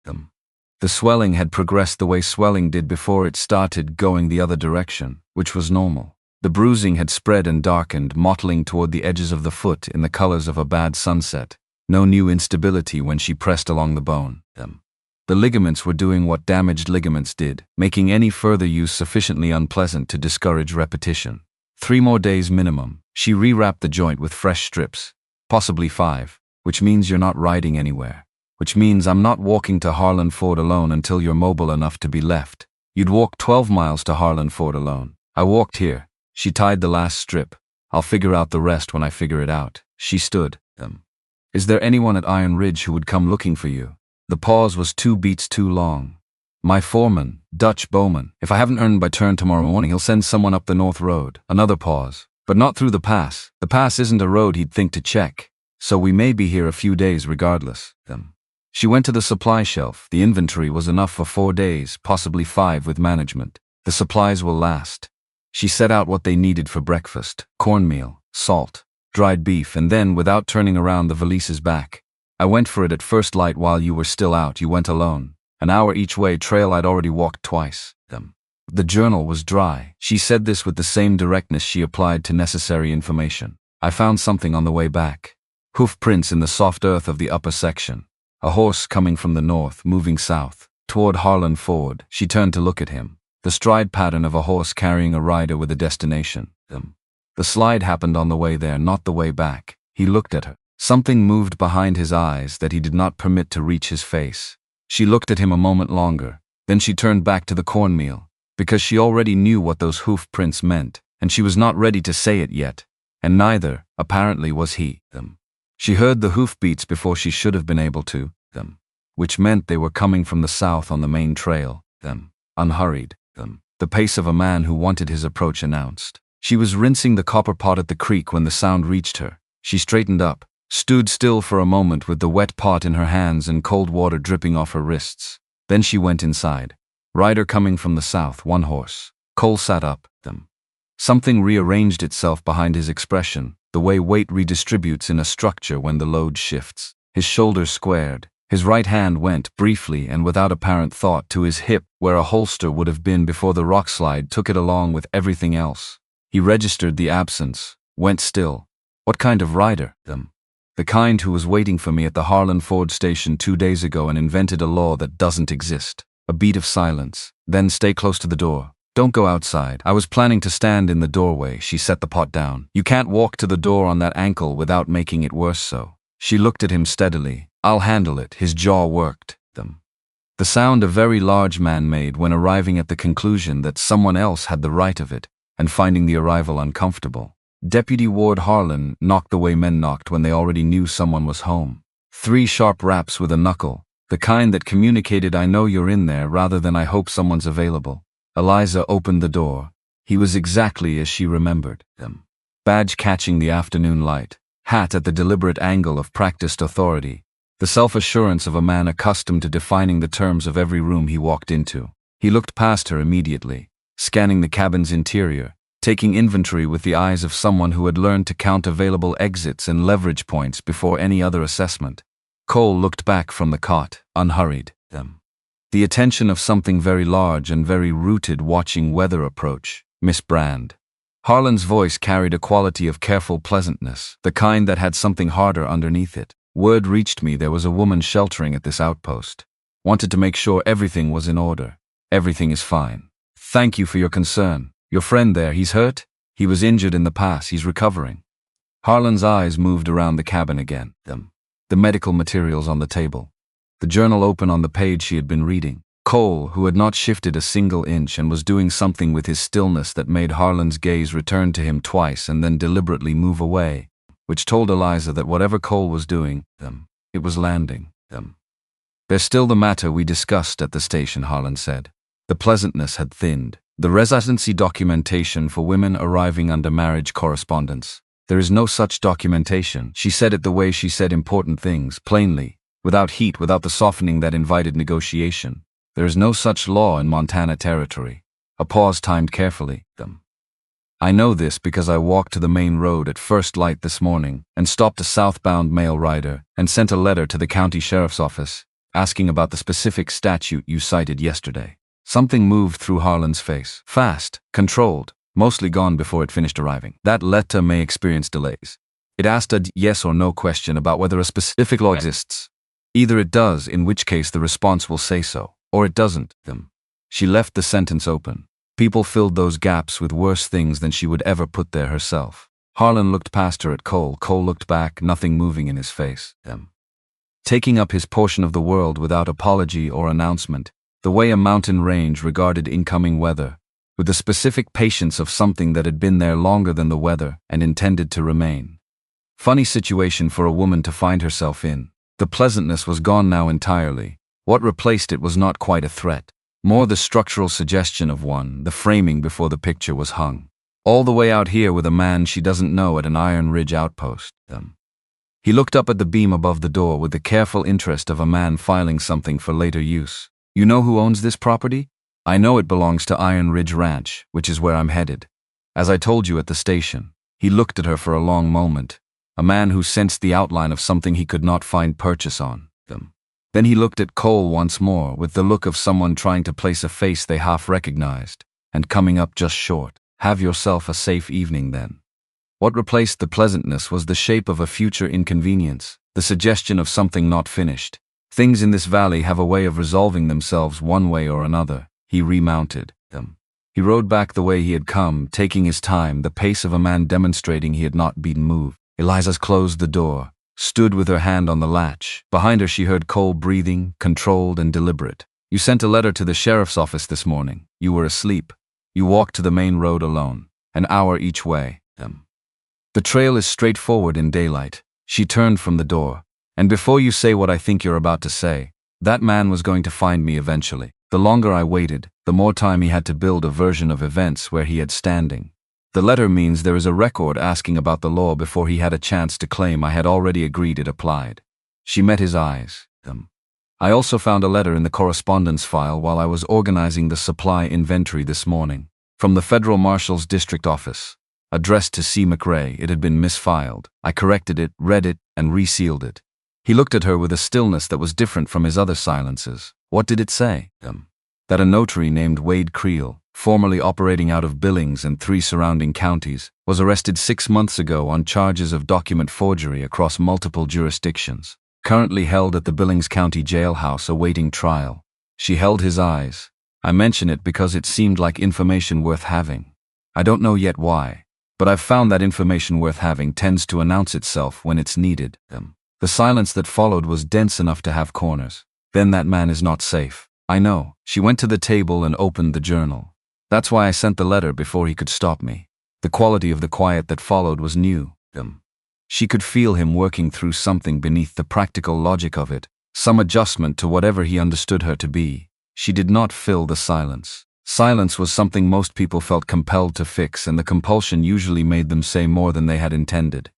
The swelling had progressed the way swelling did before it started going the other direction, which was normal. The bruising had spread and darkened, mottling toward the edges of the foot in the colors of a bad sunset. No new instability when she pressed along the bone. The ligaments were doing what damaged ligaments did, making any further use sufficiently unpleasant to discourage repetition. 3 more days minimum. She rewrapped the joint with fresh strips. Possibly 5, which means you're not riding anywhere. Which means I'm not walking to Harlan Ford alone until you're mobile enough to be left. You'd walk 12 miles to Harlan Ford alone. I walked here. She tied the last strip. I'll figure out the rest when I figure it out. She stood. Is there anyone at Iron Ridge who would come looking for you? The pause was 2 beats too long. My foreman, Dutch Bowman. If I haven't earned by turn tomorrow morning, he'll send someone up the North Road. Another pause. But not through the pass. The pass isn't a road he'd think to check. So we may be here a few days regardless. She went to the supply shelf. The inventory was enough for 4 days, possibly 5 with management. The supplies will last. She set out what they needed for breakfast. Cornmeal, salt, dried beef, and then, without turning around, the valises back. I went for it at first light while you were still out. You went alone. An hour each way, trail I'd already walked twice. The journal was dry. She said this with the same directness she applied to necessary information. I found something on the way back. Hoof prints in the soft earth of the upper section. A horse coming from the north, moving south, toward Harlan Ford. She turned to look at him. The stride pattern of a horse carrying a rider with a destination. The slide happened on the way there, not the way back. He looked at her. Something moved behind his eyes that he did not permit to reach his face. She looked at him a moment longer. Then she turned back to the cornmeal, because she already knew what those hoof prints meant, and she was not ready to say it yet, and neither, apparently, was he. She heard the hoof beats before she should have been able to, which meant they were coming from the south on the main trail, unhurried, the pace of a man who wanted his approach announced. She was rinsing the copper pot at the creek when the sound reached her. She straightened up, stood still for a moment with the wet pot in her hands and cold water dripping off her wrists. Then she went inside. Rider coming from the south, 1 horse. Cole sat up. Something rearranged itself behind his expression, the way weight redistributes in a structure when the load shifts. His shoulders squared. His right hand went, briefly and without apparent thought, to his hip, where a holster would have been before the rock slide took it along with everything else. He registered the absence, went still. What kind of rider? The kind who was waiting for me at the Harlan Ford station 2 days ago and invented a law that doesn't exist. A beat of silence. Then stay close to the door. Don't go outside. I was planning to stand in the doorway. She set the pot down. You can't walk to the door on that ankle without making it worse so. She looked at him steadily. I'll handle it. His jaw worked. The sound a very large man made when arriving at the conclusion that someone else had the right of it, and finding the arrival uncomfortable. Deputy Ward Harlan knocked the way men knocked when they already knew someone was home. 3 sharp raps with a knuckle, the kind that communicated I know you're in there rather than I hope someone's available. Eliza opened the door. He was exactly as she remembered him. Badge catching the afternoon light, hat at the deliberate angle of practiced authority, the self-assurance of a man accustomed to defining the terms of every room he walked into. He looked past her immediately, scanning the cabin's interior, taking inventory with the eyes of someone who had learned to count available exits and leverage points before any other assessment. Cole looked back from the cot, unhurried. The attention of something very large and very rooted watching weather approach. Miss Brand. Harlan's voice carried a quality of careful pleasantness, the kind that had something harder underneath it. Word reached me there was a woman sheltering at this outpost. Wanted to make sure everything was in order. Everything is fine. Thank you for your concern. Your friend there, he's hurt? He was injured in the pass, he's recovering. Harlan's eyes moved around the cabin again. The medical materials on the table. The journal open on the page she had been reading. Cole, who had not shifted a single inch and was doing something with his stillness that made Harlan's gaze return to him twice and then deliberately move away, which told Eliza that whatever Cole was doing, it was landing. There's still the matter we discussed at the station, Harlan said. The pleasantness had thinned. The residency documentation for women arriving under marriage correspondence. There is no such documentation. She said it the way she said important things, plainly, without heat, without the softening that invited negotiation. There is no such law in Montana territory. A pause timed carefully. I know this because I walked to the main road at first light this morning and stopped a southbound mail rider and sent a letter to the county sheriff's office asking about the specific statute you cited yesterday. Something moved through Harlan's face. Fast, controlled, mostly gone before it finished arriving. That letter may experience delays. It asked a yes or no question about whether a specific law exists. Either it does, in which case the response will say so, or it doesn't. She left the sentence open. People filled those gaps with worse things than she would ever put there herself. Harlan looked past her at Cole. Cole looked back, nothing moving in his face. Taking up his portion of the world without apology or announcement, the way a mountain range regarded incoming weather, with the specific patience of something that had been there longer than the weather and intended to remain. Funny situation for a woman to find herself in. The pleasantness was gone now entirely. What replaced it was not quite a threat. More the structural suggestion of one, the framing before the picture was hung. All the way out here with a man she doesn't know at an Iron Ridge outpost. He looked up at the beam above the door with the careful interest of a man filing something for later use. You know who owns this property? I know it belongs to Iron Ridge Ranch, which is where I'm headed. As I told you at the station. He looked at her for a long moment. A man who sensed the outline of something he could not find purchase on. Then he looked at Cole once more with the look of someone trying to place a face they half recognized, and coming up just short. Have yourself a safe evening then. What replaced the pleasantness was the shape of a future inconvenience, the suggestion of something not finished. Things in this valley have a way of resolving themselves one way or another. He remounted them. He rode back the way he had come, taking his time, the pace of a man demonstrating he had not been moved. Eliza's closed the door, stood with her hand on the latch. Behind her she heard Cole breathing, controlled and deliberate. You sent a letter to the sheriff's office this morning. You were asleep. You walked to the main road alone, an hour each way. The trail is straightforward in daylight. She turned from the door. And before you say what I think you're about to say, that man was going to find me eventually. The longer I waited, the more time he had to build a version of events where he had standing. The letter means there is a record asking about the law before he had a chance to claim I had already agreed it applied. She met his eyes. I also found a letter in the correspondence file while I was organizing the supply inventory this morning. From the Federal Marshal's District Office. Addressed to C. McRae, it had been misfiled. I corrected it, read it, and resealed it. He looked at her with a stillness that was different from his other silences. What did it say? that a notary named Wade Creel, formerly operating out of Billings and 3 surrounding counties, was arrested 6 months ago on charges of document forgery across multiple jurisdictions. Currently held at the Billings County jailhouse awaiting trial. She held his eyes. I mention it because it seemed like information worth having. I don't know yet why, but I've found that information worth having tends to announce itself when it's needed. The silence that followed was dense enough to have corners. Then that man is not safe. I know. She went to the table and opened the journal. That's why I sent the letter before he could stop me. The quality of the quiet that followed was new. She could feel him working through something beneath the practical logic of it, some adjustment to whatever he understood her to be. She did not fill the silence. Silence was something most people felt compelled to fix, and the compulsion usually made them say more than they had intended.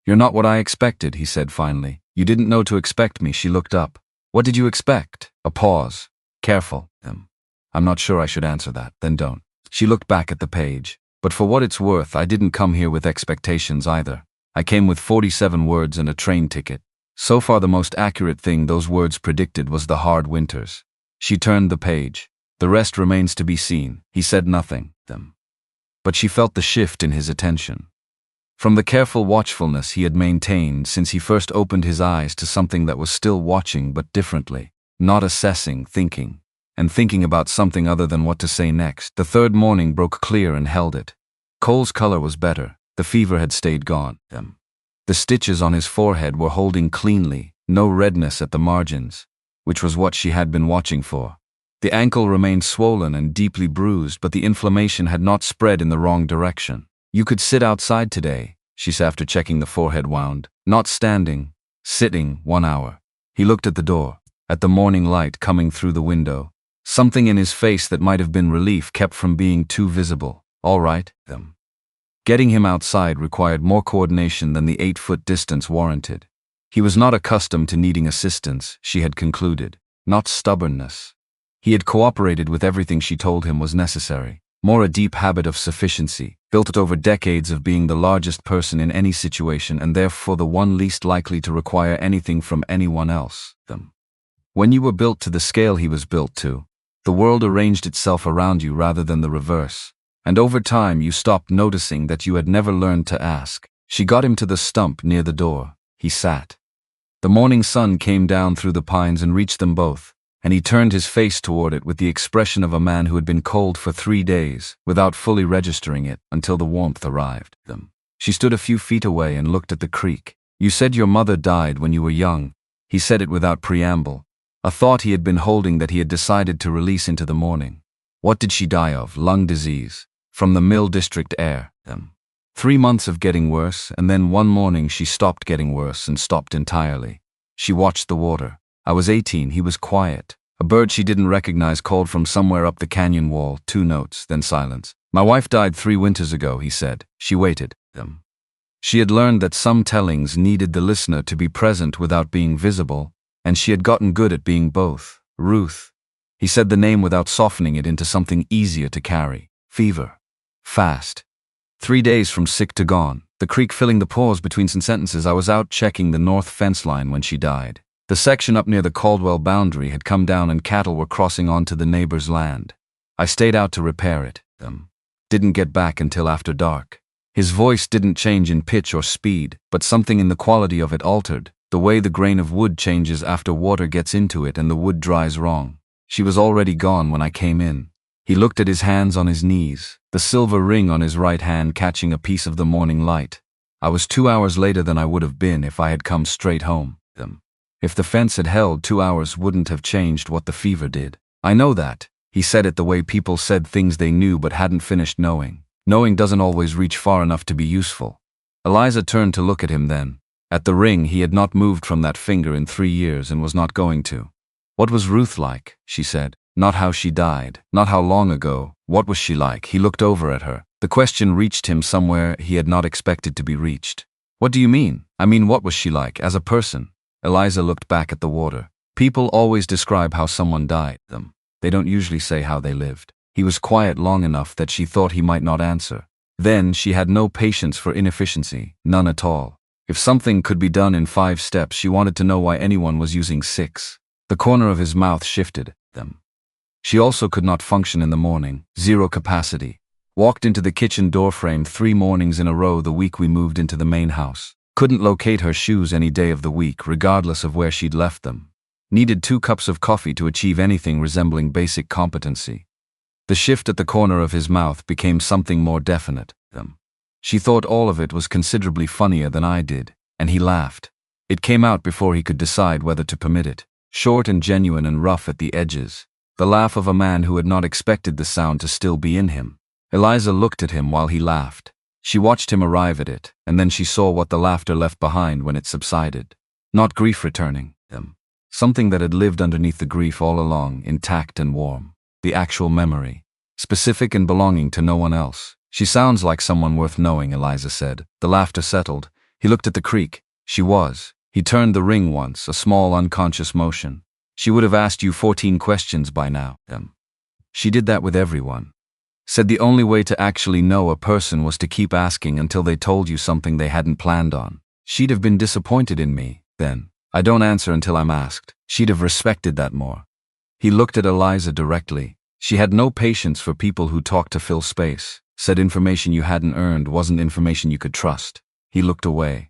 "You're not what I expected," he said finally. "You didn't know to expect me." She looked up. "What did you expect?" A pause. "Careful." "I'm not sure I should answer that." "Then don't." She looked back at the page. "But for what it's worth, I didn't come here with expectations either. I came with 47 words and a train ticket. So far the most accurate thing those words predicted was the hard winters." She turned the page. "The rest remains to be seen." He said nothing. But she felt the shift in his attention. From the careful watchfulness he had maintained since he first opened his eyes to something that was still watching but differently, not assessing, thinking, and thinking about something other than what to say next. The third morning broke clear and held it. Cole's color was better. The fever had stayed gone. The stitches on his forehead were holding cleanly, no redness at the margins, which was what she had been watching for. The ankle remained swollen and deeply bruised, but the inflammation had not spread in the wrong direction. "You could sit outside today," she said after checking the forehead wound. "Not standing, sitting 1 hour." He looked at the door, at the morning light coming through the window. Something in his face that might have been relief kept from being too visible. "All right." Getting him outside required more coordination than the 8-foot distance warranted. He was not accustomed to needing assistance, she had concluded, not stubbornness. He had cooperated with everything she told him was necessary, more a deep habit of sufficiency, built over decades of being the largest person in any situation and therefore the one least likely to require anything from anyone else. When you were built to the scale he was built to, the world arranged itself around you rather than the reverse. And over time you stopped noticing that you had never learned to ask. She got him to the stump near the door. He sat. The morning sun came down through the pines and reached them both, and he turned his face toward it with the expression of a man who had been cold for 3 days, without fully registering it, until the warmth arrived. She stood a few feet away and looked at the creek. "You said your mother died when you were young." He said it without preamble, a thought he had been holding that he had decided to release into the morning. "What did she die of?" "Lung disease. From the Mill District air." 3 months of getting worse, and then one morning she stopped getting worse and stopped entirely. She watched the water. "I was 18, he was quiet." A bird she didn't recognize called from somewhere up the canyon wall, 2 notes, then silence. "My wife died 3 winters ago," he said. She waited. She had learned that some tellings needed the listener to be present without being visible, and she had gotten good at being both. "Ruth." He said the name without softening it into something easier to carry. "Fever. Fast. 3 days from sick to gone." The creek filling the pause between some sentences. "I was out checking the north fence line when she died. The section up near the Caldwell boundary had come down and cattle were crossing onto the neighbor's land. I stayed out to repair it. Didn't get back until after dark." His voice didn't change in pitch or speed, but something in the quality of it altered, the way the grain of wood changes after water gets into it and the wood dries wrong. "She was already gone when I came in." He looked at his hands on his knees, the silver ring on his right hand catching a piece of the morning light. "I was 2 hours later than I would have been if I had come straight home." If the fence had held, 2 hours wouldn't have changed what the fever did. "I know that." He said it the way people said things they knew but hadn't finished knowing. Knowing doesn't always reach far enough to be useful. Eliza turned to look at him then. At the ring, he had not moved from that finger in 3 years and was not going to. "What was Ruth like?" she said. "Not how she died, not how long ago. What was she like?" He looked over at her. The question reached him somewhere he had not expected to be reached. "What do you mean?" "I mean, what was she like, as a person?" Eliza looked back at the water. "People always describe how someone died. They don't usually say how they lived." He was quiet long enough that she thought he might not answer. Then she had no patience for inefficiency, none at all. If something could be done in 5 steps, she wanted to know why anyone was using 6. The corner of his mouth shifted. She also could not function in the morning, zero capacity. Walked into the kitchen doorframe 3 mornings in a row the week we moved into the main house. Couldn't locate her shoes any day of the week, regardless of where she'd left them. Needed 2 cups of coffee to achieve anything resembling basic competency. The shift at the corner of his mouth became something more definite. She thought all of it was considerably funnier than I did, and he laughed. It came out before he could decide whether to permit it. Short and genuine and rough at the edges. The laugh of a man who had not expected the sound to still be in him. Eliza looked at him while he laughed. She watched him arrive at it, and then she saw what the laughter left behind when it subsided. Not grief returning. Something that had lived underneath the grief all along, intact and warm. The actual memory. Specific and belonging to no one else. She sounds like someone worth knowing, Eliza said. The laughter settled. He looked at the creek. She was. He turned the ring once, a small unconscious motion. She would have asked you 14 questions by now. She did that with everyone. Said the only way to actually know a person was to keep asking until they told you something they hadn't planned on. She'd have been disappointed in me, then. I don't answer until I'm asked. She'd have respected that more. He looked at Eliza directly. She had no patience for people who talked to fill space. Said information you hadn't earned wasn't information you could trust. He looked away.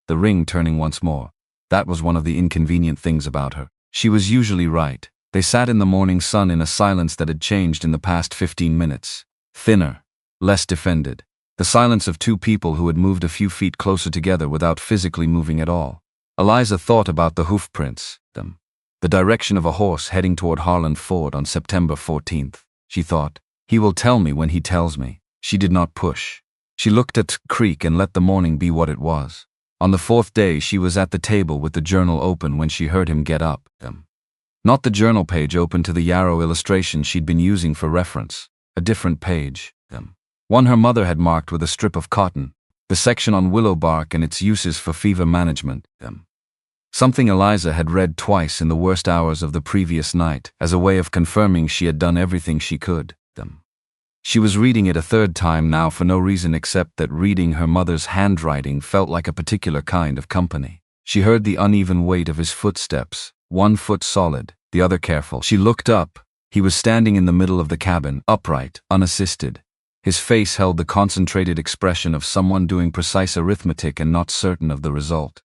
The ring turning once more. That was one of the inconvenient things about her. She was usually right. They sat in the morning sun in a silence that had changed in the past 15 minutes. Thinner. Less defended. The silence of 2 people who had moved a few feet closer together without physically moving at all. Eliza thought about the hoof prints. The direction of a horse heading toward Harland Ford on September 14th. She thought, he will tell me when he tells me. She did not push. She looked at Creek and let the morning be what it was. On the 4th day she was at the table with the journal open when she heard him get up. Not the journal page open to the yarrow illustration she'd been using for reference. A different page. One her mother had marked with a strip of cotton. The section on willow bark and its uses for fever management. Something Eliza had read twice in the worst hours of the previous night, as a way of confirming she had done everything she could. She was reading it a 3rd time now for no reason except that reading her mother's handwriting felt like a particular kind of company. She heard the uneven weight of his footsteps, 1 foot solid, the other careful. She looked up. He was standing in the middle of the cabin, upright, unassisted. His face held the concentrated expression of someone doing precise arithmetic and not certain of the result.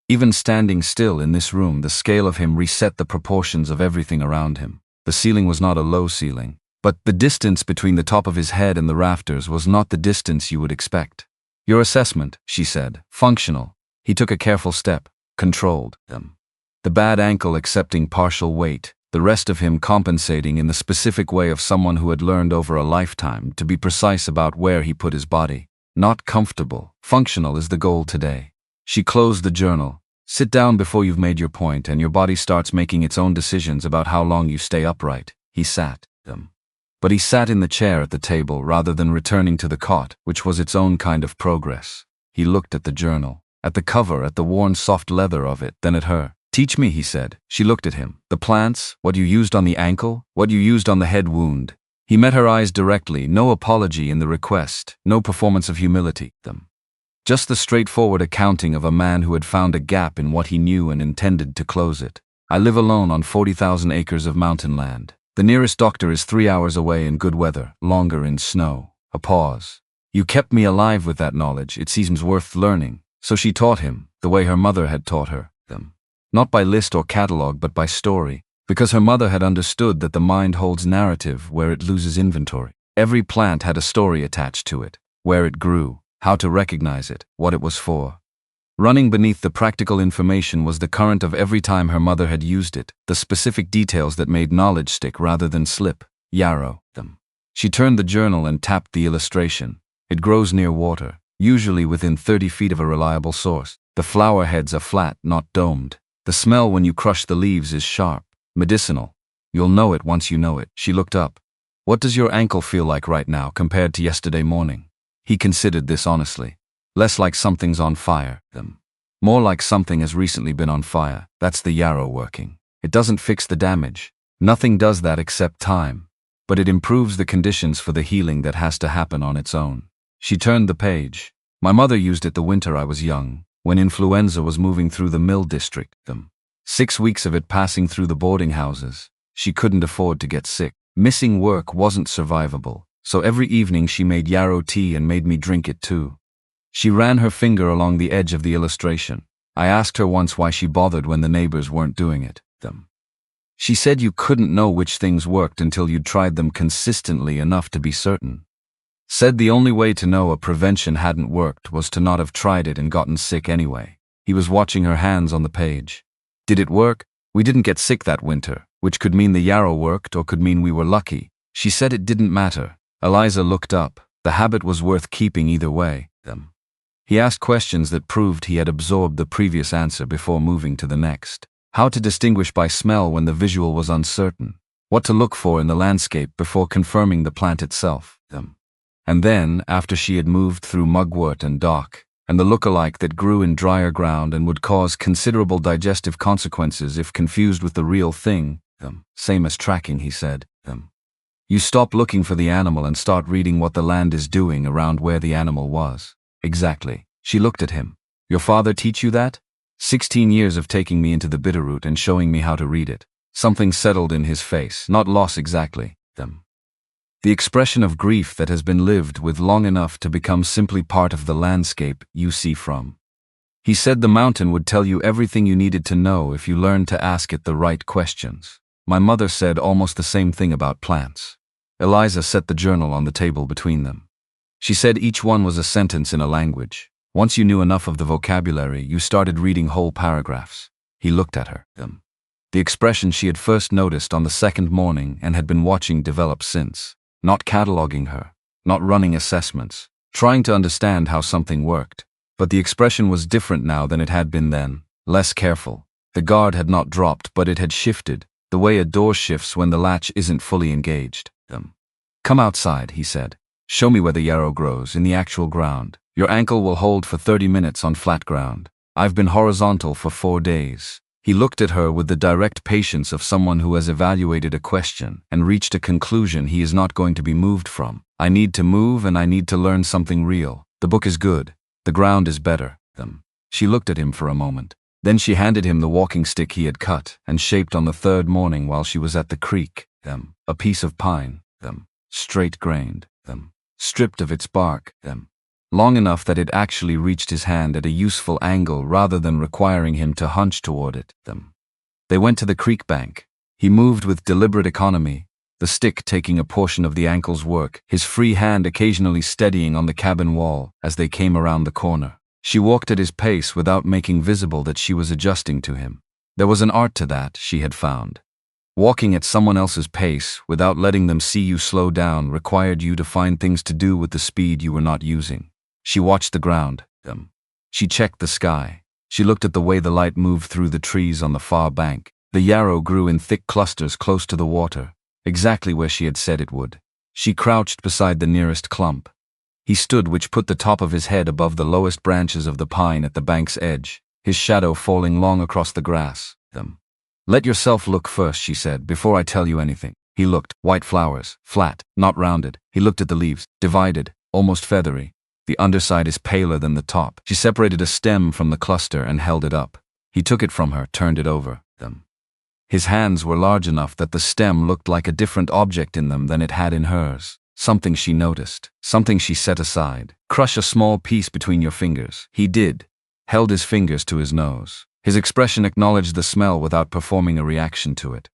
Even standing still in this room, the scale of him reset the proportions of everything around him. The ceiling was not a low ceiling, but the distance between the top of his head and the rafters was not the distance you would expect. Your assessment, she said, functional. He took a careful step, controlled. The bad ankle accepting partial weight, the rest of him compensating in the specific way of someone who had learned over a lifetime to be precise about where he put his body. Not comfortable. Functional is the goal today. She closed the journal. Sit down before you've made your point and your body starts making its own decisions about how long you stay upright. He sat. But he sat in the chair at the table rather than returning to the cot, which was its own kind of progress. He looked at the journal, at the cover, at the worn soft leather of it, then at her. Teach me, he said. She looked at him. The plants, what you used on the ankle, what you used on the head wound. He met her eyes directly, no apology in the request, no performance of humility. Just the straightforward accounting of a man who had found a gap in what he knew and intended to close it. I live alone on 40,000 acres of mountain land. The nearest doctor is 3 hours away in good weather, longer in snow. A pause. You kept me alive with that knowledge. It seems worth learning. So she taught him, the way her mother had taught her. Not by list or catalog, but by story, because her mother had understood that the mind holds narrative where it loses inventory. Every plant had a story attached to it, where it grew, how to recognize it, what it was for. Running beneath the practical information was the current of every time her mother had used it, the specific details that made knowledge stick rather than slip, yarrow them. She turned the journal and tapped the illustration. It grows near water, usually within 30 feet of a reliable source. The flower heads are flat, not domed. The smell when you crush the leaves is sharp, medicinal. You'll know it once you know it. She looked up. What does your ankle feel like right now compared to yesterday morning? He considered this honestly. Less like something's on fire. More like something has recently been on fire. That's the yarrow working. It doesn't fix the damage. Nothing does that except time. But it improves the conditions for the healing that has to happen on its own. She turned the page. My mother used it the winter I was young, when influenza was moving through the mill district. 6 weeks of it passing through the boarding houses. She couldn't afford to get sick. Missing work wasn't survivable, so every evening she made yarrow tea and made me drink it too. She ran her finger along the edge of the illustration. I asked her once why she bothered when the neighbors weren't doing it. She said you couldn't know which things worked until you'd tried them consistently enough to be certain. Said the only way to know a prevention hadn't worked was to not have tried it and gotten sick anyway. He was watching her hands on the page. Did it work? We didn't get sick that winter, which could mean the yarrow worked or could mean we were lucky. She said it didn't matter. Eliza looked up. The habit was worth keeping either way. He asked questions that proved he had absorbed the previous answer before moving to the next. How to distinguish by smell when the visual was uncertain. What to look for in the landscape before confirming the plant itself. And then, after she had moved through mugwort and dock, and the look-alike that grew in drier ground and would cause considerable digestive consequences if confused with the real thing, same as tracking, he said. You stop looking for the animal and start reading what the land is doing around where the animal was. Exactly. She looked at him. Your father teach you that? 16 years of taking me into the Bitterroot and showing me how to read it. Something settled in his face, not loss exactly. The expression of grief that has been lived with long enough to become simply part of the landscape you see from. He said the mountain would tell you everything you needed to know if you learned to ask it the right questions. My mother said almost the same thing about plants. Eliza set the journal on the table between them. She said each one was a sentence in a language. Once you knew enough of the vocabulary, you started reading whole paragraphs. He looked at her. The expression she had first noticed on the second morning and had been watching develop since. Not cataloging her, not running assessments, trying to understand how something worked. But the expression was different now than it had been then, less careful. The guard had not dropped, but it had shifted, the way a door shifts when the latch isn't fully engaged. Come outside, he said. Show me where the yarrow grows, in the actual ground. Your ankle will hold for 30 minutes on flat ground. I've been horizontal for 4 days. He looked at her with the direct patience of someone who has evaluated a question and reached a conclusion he is not going to be moved from. I need to move and I need to learn something real. The book is good. The ground is better. She looked at him for a moment. Then she handed him the walking stick he had cut and shaped on the third morning while she was at the creek. A piece of pine. Straight-grained. Stripped of its bark. Long enough that it actually reached his hand at a useful angle rather than requiring him to hunch toward it. They went to the creek bank. He moved with deliberate economy, the stick taking a portion of the ankle's work, his free hand occasionally steadying on the cabin wall as they came around the corner. She walked at his pace without making visible that she was adjusting to him. There was an art to that, she had found. Walking at someone else's pace without letting them see you slow down required you to find things to do with the speed you were not using. She watched the ground. She checked the sky. She looked at the way the light moved through the trees on the far bank. The yarrow grew in thick clusters close to the water, exactly where she had said it would. She crouched beside the nearest clump. He stood, which put the top of his head above the lowest branches of the pine at the bank's edge, his shadow falling long across the grass. Let yourself look first, she said, before I tell you anything. He looked. White flowers, flat, not rounded. He looked at the leaves, divided, almost feathery. The underside is paler than the top. She separated a stem from the cluster and held it up. He took it from her, turned it over. His hands were large enough that the stem looked like a different object in them than it had in hers. Something she noticed, something she set aside. Crush a small piece between your fingers. He did. Held his fingers to his nose. His expression acknowledged the smell without performing a reaction to it.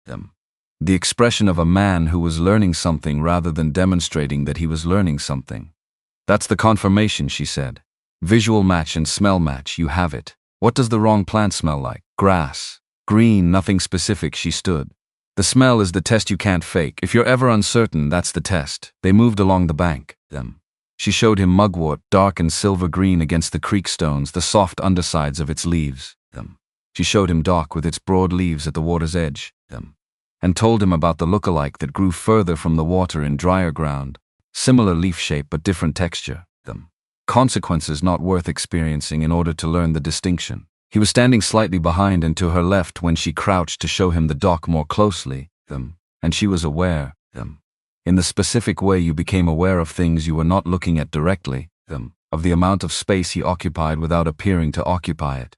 The expression of a man who was learning something rather than demonstrating that he was learning something. That's the confirmation, she said. Visual match and smell match, you have it. What does the wrong plant smell like? Grass. Green, nothing specific, she stood. The smell is the test you can't fake. If you're ever uncertain, that's the test. They moved along the bank. She showed him mugwort, dark and silver green against the creek stones, the soft undersides of its leaves. She showed him dock with its broad leaves at the water's edge. And told him about the look-alike that grew further from the water in drier ground. Similar leaf shape but different texture. Consequences not worth experiencing in order to learn the distinction. He was standing slightly behind and to her left when she crouched to show him the dock more closely. And she was aware. In the specific way you became aware of things you were not looking at directly. Of the amount of space he occupied without appearing to occupy it.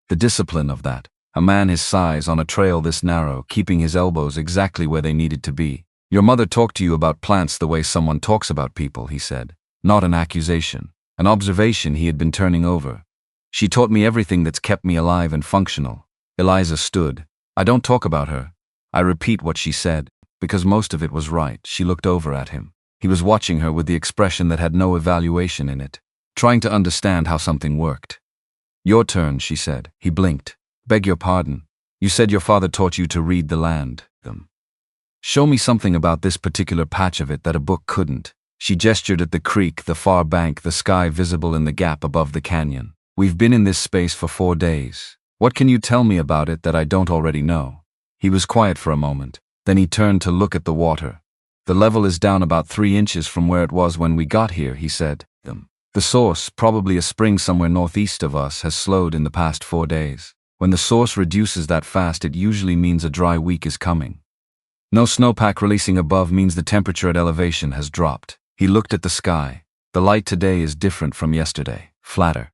The discipline of that. A man his size on a trail this narrow, keeping his elbows exactly where they needed to be. Your mother talked to you about plants the way someone talks about people, he said. Not an accusation. An observation he had been turning over. She taught me everything that's kept me alive and functional. Eliza stood. I don't talk about her. I repeat what she said, because most of it was right. She looked over at him. He was watching her with the expression that had no evaluation in it, trying to understand how something worked. Your turn, she said. He blinked. Beg your pardon. You said your father taught you to read the land. Show me something about this particular patch of it that a book couldn't. She gestured at the creek, the far bank, the sky visible in the gap above the canyon. We've been in this space for 4 days. What can you tell me about it that I don't already know? He was quiet for a moment. Then he turned to look at the water. The level is down about 3 inches from where it was when we got here, he said. The source, probably a spring somewhere northeast of us, has slowed in the past 4 days. When the source reduces that fast, it usually means a dry week is coming. No snowpack releasing above means the temperature at elevation has dropped. He looked at the sky. The light today is different from yesterday, flatter.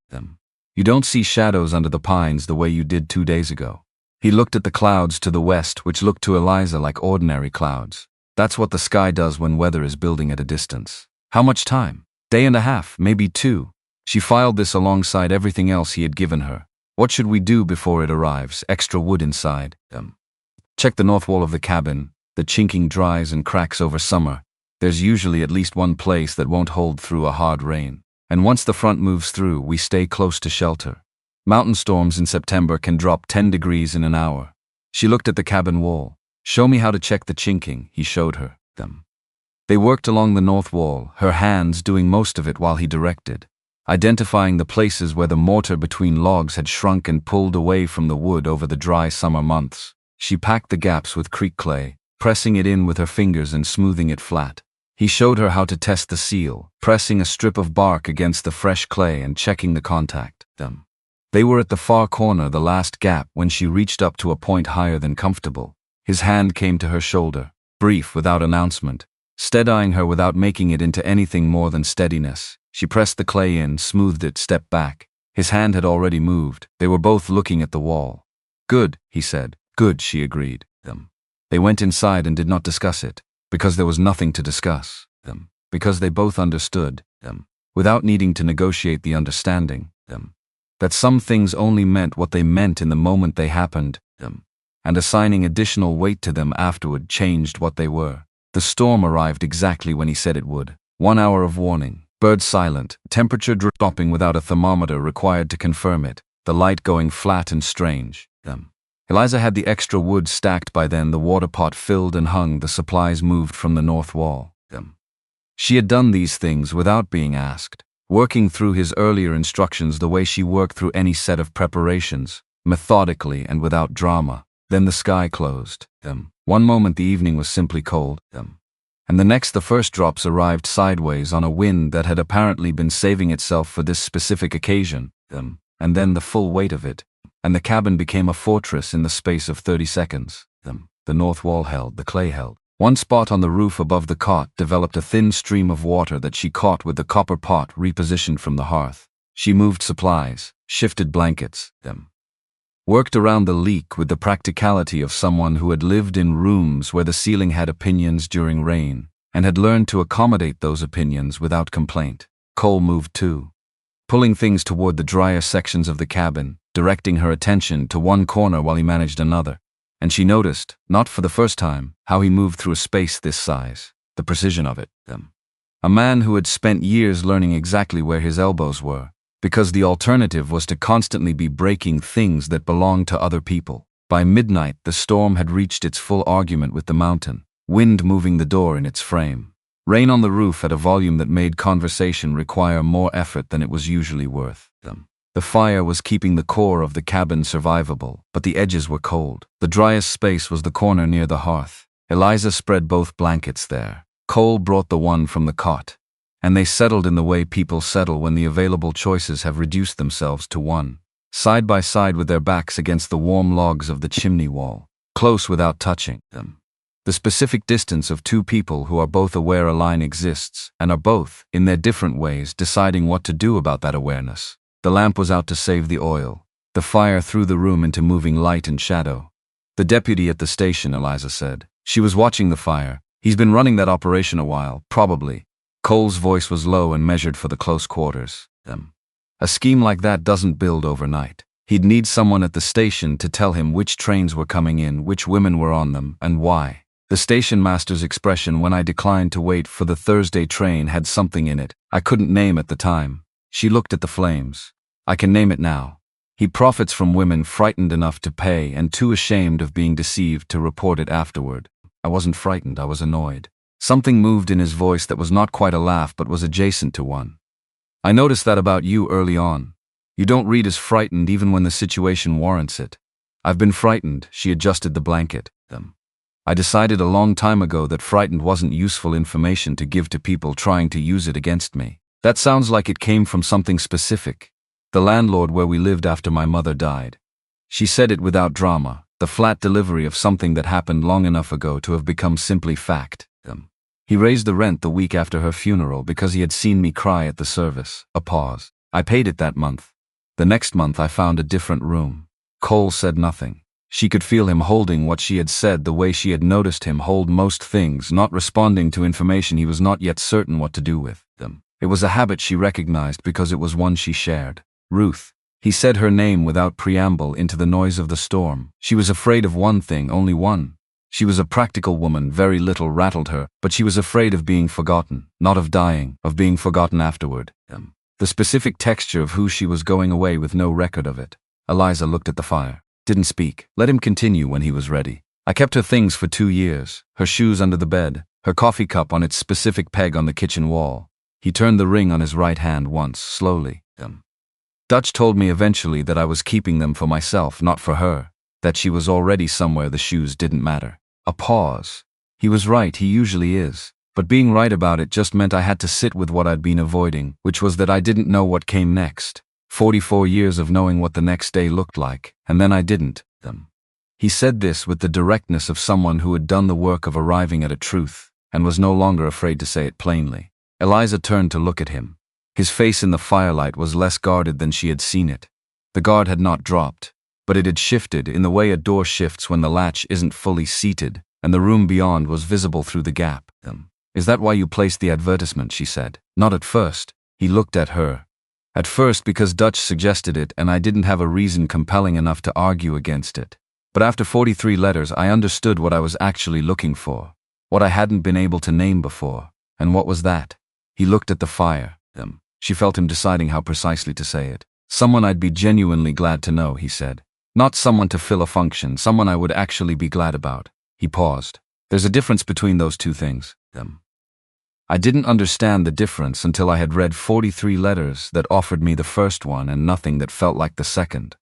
You don't see shadows under the pines the way you did 2 days ago. He looked at the clouds to the west, which looked to Eliza like ordinary clouds. That's what the sky does when weather is building at a distance. How much time? Day and a half, maybe 2. She filed this alongside everything else he had given her. What should we do before it arrives? Extra wood inside. Check the north wall of the cabin. The chinking dries and cracks over summer. There's usually at least one place that won't hold through a hard rain. And once the front moves through, we stay close to shelter. Mountain storms in September can drop 10 degrees in an hour. She looked at the cabin wall. Show me how to check the chinking, he showed her. They worked along the north wall, her hands doing most of it while he directed, identifying the places where the mortar between logs had shrunk and pulled away from the wood over the dry summer months. She packed the gaps with creek clay, pressing it in with her fingers and smoothing it flat. He showed her how to test the seal, pressing a strip of bark against the fresh clay and checking the contact. They were at the far corner, the last gap, when she reached up to a point higher than comfortable. His hand came to her shoulder, brief, without announcement, steadying her without making it into anything more than steadiness. She pressed the clay in, smoothed it, stepped back. His hand had already moved. They were both looking at the wall. Good, he said. Good, she agreed. They went inside and did not discuss it, because there was nothing to discuss. Because they both understood, without needing to negotiate the understanding, that some things only meant what they meant in the moment they happened, and assigning additional weight to them afterward changed what they were. The storm arrived exactly when he said it would. 1 hour of warning. Birds silent, temperature dropping without a thermometer required to confirm it, the light going flat and strange. Eliza had the extra wood stacked by then, the water pot filled and hung, the supplies moved from the north wall. She had done these things without being asked, working through his earlier instructions the way she worked through any set of preparations, methodically and without drama. Then the sky closed. One moment the evening was simply cold, and the next the first drops arrived sideways on a wind that had apparently been saving itself for this specific occasion, and then the full weight of it, and the cabin became a fortress in the space of 30 seconds. The north wall held, the clay held. One spot on the roof above the cot developed a thin stream of water that she caught with the copper pot repositioned from the hearth. She moved supplies, shifted blankets, worked around the leak with the practicality of someone who had lived in rooms where the ceiling had opinions during rain, and had learned to accommodate those opinions without complaint. Cole moved too, pulling things toward the drier sections of the cabin, directing her attention to one corner while he managed another. And she noticed, not for the first time, how he moved through a space this size, the precision of it. A man who had spent years learning exactly where his elbows were, because the alternative was to constantly be breaking things that belonged to other people. By midnight, the storm had reached its full argument with the mountain, wind moving the door in its frame. Rain on the roof at a volume that made conversation require more effort than it was usually worth. The fire was keeping the core of the cabin survivable, but the edges were cold. The driest space was the corner near the hearth. Eliza spread both blankets there. Cole brought the one from the cot, and they settled in the way people settle when the available choices have reduced themselves to one, side by side with their backs against the warm logs of the chimney wall, close without touching them. The specific distance of two people who are both aware a line exists, and are both, in their different ways, deciding what to do about that awareness. The lamp was out to save the oil. The The fire threw the room into moving light and shadow. The deputy at the station, Eliza said. She was watching the fire. He's been running that operation a while, probably. Cole's voice was low and measured for the close quarters. A scheme like that doesn't build overnight. He'd need someone at the station to tell him which trains were coming in, which women were on them, and why. The station master's expression when I declined to wait for the Thursday train had something in it I couldn't name at the time. She looked at the flames. I can name it now. He profits from women frightened enough to pay and too ashamed of being deceived to report it afterward. I wasn't frightened, I was annoyed. Something moved in his voice that was not quite a laugh but was adjacent to one. I noticed that about you early on. You don't read as frightened even when the situation warrants it. I've been frightened, she adjusted the blanket. I decided a long time ago that frightened wasn't useful information to give to people trying to use it against me. That sounds like it came from something specific. The landlord where we lived after my mother died. She said it without drama, the flat delivery of something that happened long enough ago to have become simply fact. He raised the rent the week after her funeral because he had seen me cry at the service. A pause. I paid it that month. The next month I found a different room. Cole said nothing. She could feel him holding what she had said the way she had noticed him hold most things, not responding to information he was not yet certain what to do with them. It was a habit she recognized because it was one she shared. Ruth. He said her name without preamble into the noise of the storm. She was afraid of one thing, only one. She was a practical woman, very little rattled her, but she was afraid of being forgotten, not of dying, of being forgotten afterward. The specific texture of who she was going away with no record of it. Eliza looked at the fire. Didn't speak. Let him continue when he was ready. I kept her things for 2 years. Her shoes under the bed, her coffee cup on its specific peg on the kitchen wall. He turned the ring on his right hand once, slowly. Dutch told me eventually that I was keeping them for myself, not for her. That she was already somewhere the shoes didn't matter. A pause. He was right, he usually is. But being right about it just meant I had to sit with what I'd been avoiding, which was that I didn't know what came next. 44 years of knowing what the next day looked like, and then I didn't. He said this with the directness of someone who had done the work of arriving at a truth, and was no longer afraid to say it plainly. Eliza turned to look at him. His face in the firelight was less guarded than she had seen it. The guard had not dropped, but it had shifted in the way a door shifts when the latch isn't fully seated, and the room beyond was visible through the gap. Is that why you placed the advertisement, she said. Not at first. He looked at her. At first because Dutch suggested it and I didn't have a reason compelling enough to argue against it. But after 43 letters I understood what I was actually looking for. What I hadn't been able to name before. And what was that? He looked at the fire. She felt him deciding how precisely to say it. Someone I'd be genuinely glad to know, he said. Not someone to fill a function, someone I would actually be glad about. He paused. There's a difference between those two things. I didn't understand the difference until I had read 43 letters that offered me the first one and nothing that felt like the second.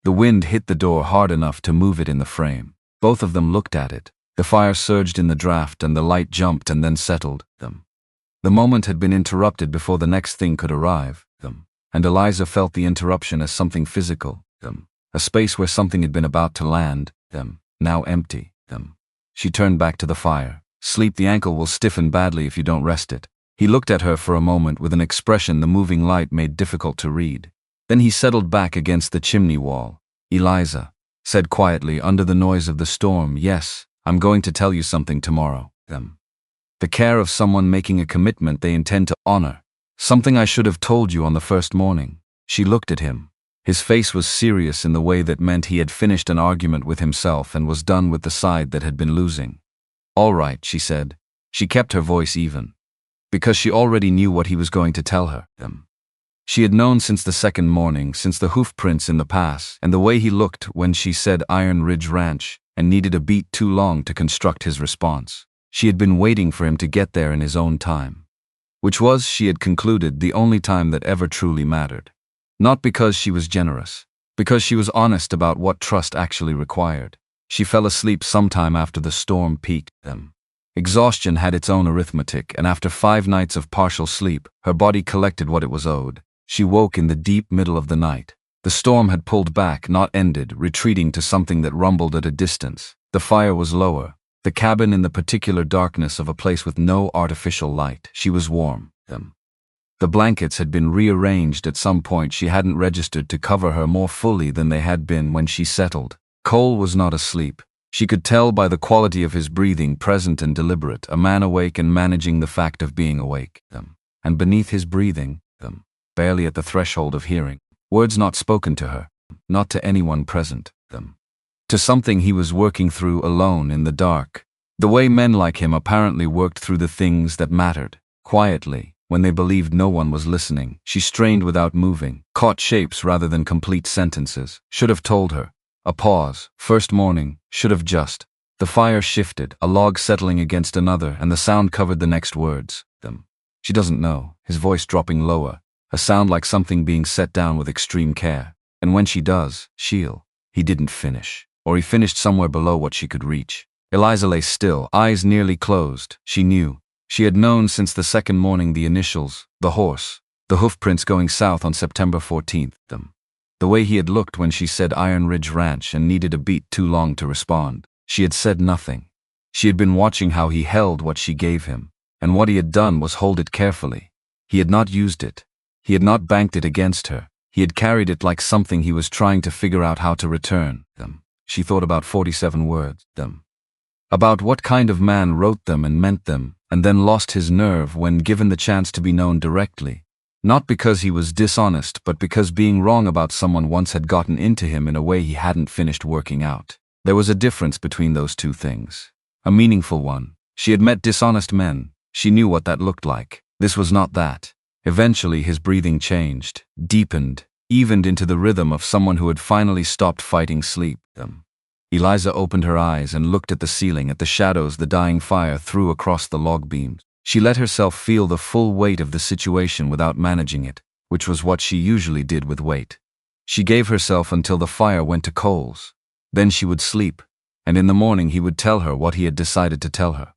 The wind hit the door hard enough to move it in the frame. Both of them looked at it. The fire surged in the draft and the light jumped and then settled. The moment had been interrupted before the next thing could arrive. And Eliza felt the interruption as something physical. A space where something had been about to land. Now empty. She turned back to the fire. Sleep, the ankle will stiffen badly if you don't rest it. He looked at her for a moment with an expression the moving light made difficult to read. Then he settled back against the chimney wall. Eliza said quietly under the noise of the storm, yes, I'm going to tell you something tomorrow. The care of someone making a commitment they intend to honor. Something I should have told you on the first morning. She looked at him. His face was serious in the way that meant he had finished an argument with himself and was done with the side that had been losing. All right, she said. She kept her voice even. Because she already knew what he was going to tell her. She had known since the second morning, since the hoof prints in the pass, and the way he looked when she said Iron Ridge Ranch, and needed a beat too long to construct his response. She had been waiting for him to get there in his own time. Which was, she had concluded, the only time that ever truly mattered. Not because she was generous. Because she was honest about what trust actually required. She fell asleep sometime after the storm peaked. Exhaustion had its own arithmetic, and after 5 nights of partial sleep, her body collected what it was owed. She woke in the deep middle of the night. The storm had pulled back, not ended, retreating to something that rumbled at a distance. The fire was lower. The cabin in the particular darkness of a place with no artificial light. She was warm. The blankets had been rearranged at some point she hadn't registered to cover her more fully than they had been when she settled. Cole was not asleep. She could tell by the quality of his breathing, present and deliberate, a man awake and managing the fact of being awake. And beneath his breathing, barely at the threshold of hearing, words not spoken to her, not to anyone present, to something he was working through alone in the dark. The way men like him apparently worked through the things that mattered, quietly, when they believed no one was listening. She strained without moving, caught shapes rather than complete sentences. Should have told her. A pause, first morning, should have just. The fire shifted, a log settling against another, and the sound covered the next words. She doesn't know, his voice dropping lower, a sound like something being set down with extreme care. And when she does, she'll. He didn't finish. Or he finished somewhere below what she could reach. Eliza lay still, eyes nearly closed. She knew. She had known since the second morning the initials, the horse, the hoofprints going south on September 14th. The way he had looked when she said Iron Ridge Ranch and needed a beat too long to respond. She had said nothing. She had been watching how he held what she gave him, and what he had done was hold it carefully. He had not used it. He had not banked it against her. He had carried it like something he was trying to figure out how to return. She thought about 47 words. About what kind of man wrote them and meant them, and then lost his nerve when given the chance to be known directly. Not because he was dishonest, but because being wrong about someone once had gotten into him in a way he hadn't finished working out. There was a difference between those two things. A meaningful one. She had met dishonest men. She knew what that looked like. This was not that. Eventually his breathing changed, deepened, evened into the rhythm of someone who had finally stopped fighting sleep. Eliza opened her eyes and looked at the ceiling, at the shadows the dying fire threw across the log beams. She let herself feel the full weight of the situation without managing it, which was what she usually did with weight. She gave herself until the fire went to coals. Then she would sleep, and in the morning he would tell her what he had decided to tell her.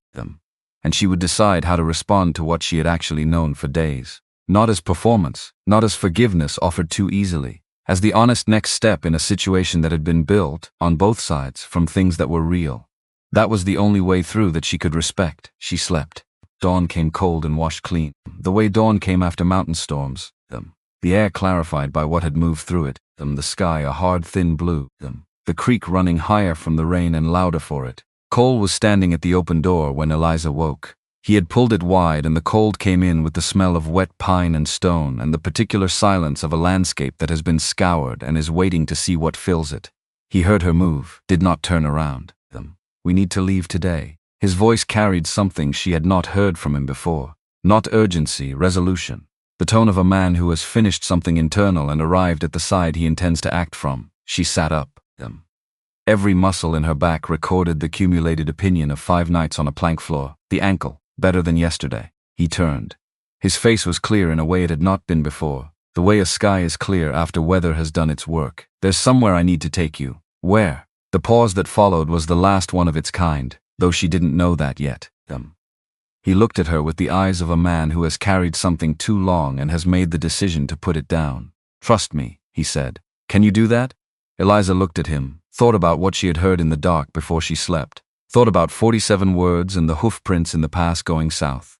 And she would decide how to respond to what she had actually known for days. Not as performance, not as forgiveness offered too easily, as the honest next step in a situation that had been built, on both sides, from things that were real. That was the only way through that she could respect. She slept. Dawn came cold and washed clean, the way dawn came after mountain storms. The air clarified by what had moved through it, the sky a hard thin blue, the creek running higher from the rain and louder for it. Cole was standing at the open door when Eliza woke. He had pulled it wide and the cold came in with the smell of wet pine and stone and the particular silence of a landscape that has been scoured and is waiting to see what fills it. He heard her move, did not turn around. We need to leave today. His voice carried something she had not heard from him before. Not urgency, resolution. The tone of a man who has finished something internal and arrived at the side he intends to act from. She sat up. Every muscle in her back recorded the cumulated opinion of 5 nights on a plank floor. The ankle, better than yesterday. He turned. His face was clear in a way it had not been before. The way a sky is clear after weather has done its work. There's somewhere I need to take you. Where? The pause that followed was the last one of its kind, though she didn't know that yet. He looked at her with the eyes of a man who has carried something too long and has made the decision to put it down. Trust me, he said. Can you do that? Eliza looked at him, thought about what she had heard in the dark before she slept, thought about 47 words and the hoofprints in the pass going south.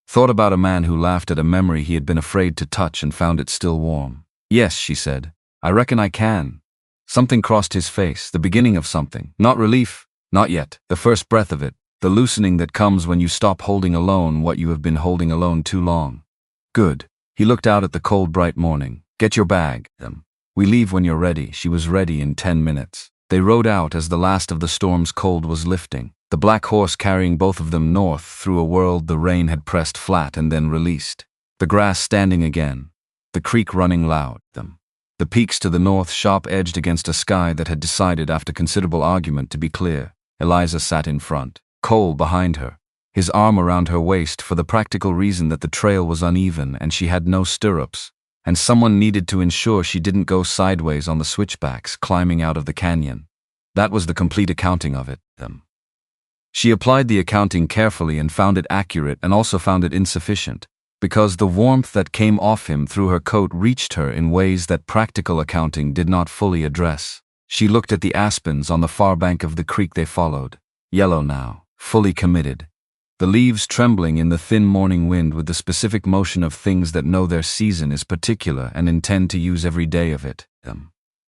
Thought about a man who laughed at a memory he had been afraid to touch and found it still warm. Yes, she said. I reckon I can. Something crossed his face, the beginning of something. Not relief, not yet, the first breath of it, the loosening that comes when you stop holding alone what you have been holding alone too long. Good. He looked out at the cold bright morning. Get your bag. We leave when you're ready. She was ready in 10 minutes. They rode out as the last of the storm's cold was lifting, the black horse carrying both of them north through a world the rain had pressed flat and then released. The grass standing again, the creek running loud. The peaks to the north sharp-edged against a sky that had decided after considerable argument to be clear. Eliza sat in front, Cole behind her, his arm around her waist for the practical reason that the trail was uneven and she had no stirrups. And someone needed to ensure she didn't go sideways on the switchbacks climbing out of the canyon. That was the complete accounting of it. She applied the accounting carefully and found it accurate and also found it insufficient, because the warmth that came off him through her coat reached her in ways that practical accounting did not fully address. She looked at the aspens on the far bank of the creek they followed, yellow now, fully committed. the leaves trembling in the thin morning wind with the specific motion of things that know their season is particular and intend to use every day of it.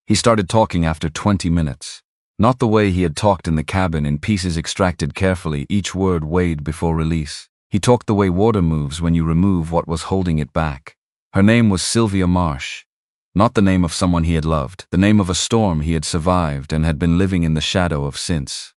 He started talking after 20 minutes. Not the way he had talked in the cabin, in pieces extracted carefully, each word weighed before release. He talked the way water moves when you remove what was holding it back. Her name was Sylvia Marsh. Not the name of someone he had loved, the name of a storm he had survived and had been living in the shadow of since.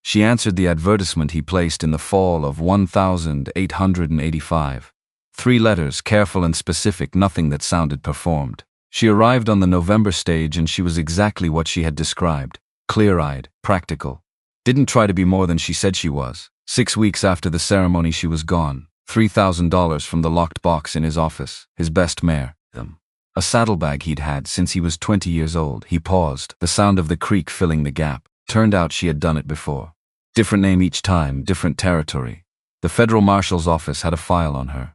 She answered the advertisement he placed in the fall of 1885. 3 letters, careful and specific, nothing that sounded performed. She arrived on the November stage and she was exactly what she had described. Clear-eyed, practical. Didn't try to be more than she said she was. 6 weeks after the ceremony she was gone. $3,000 from the locked box in his office, his best mare. A saddlebag he'd had since he was 20 years old. He paused, the sound of the creek filling the gap. Turned out she had done it before. Different name each time, different territory. The federal marshal's office had a file on her.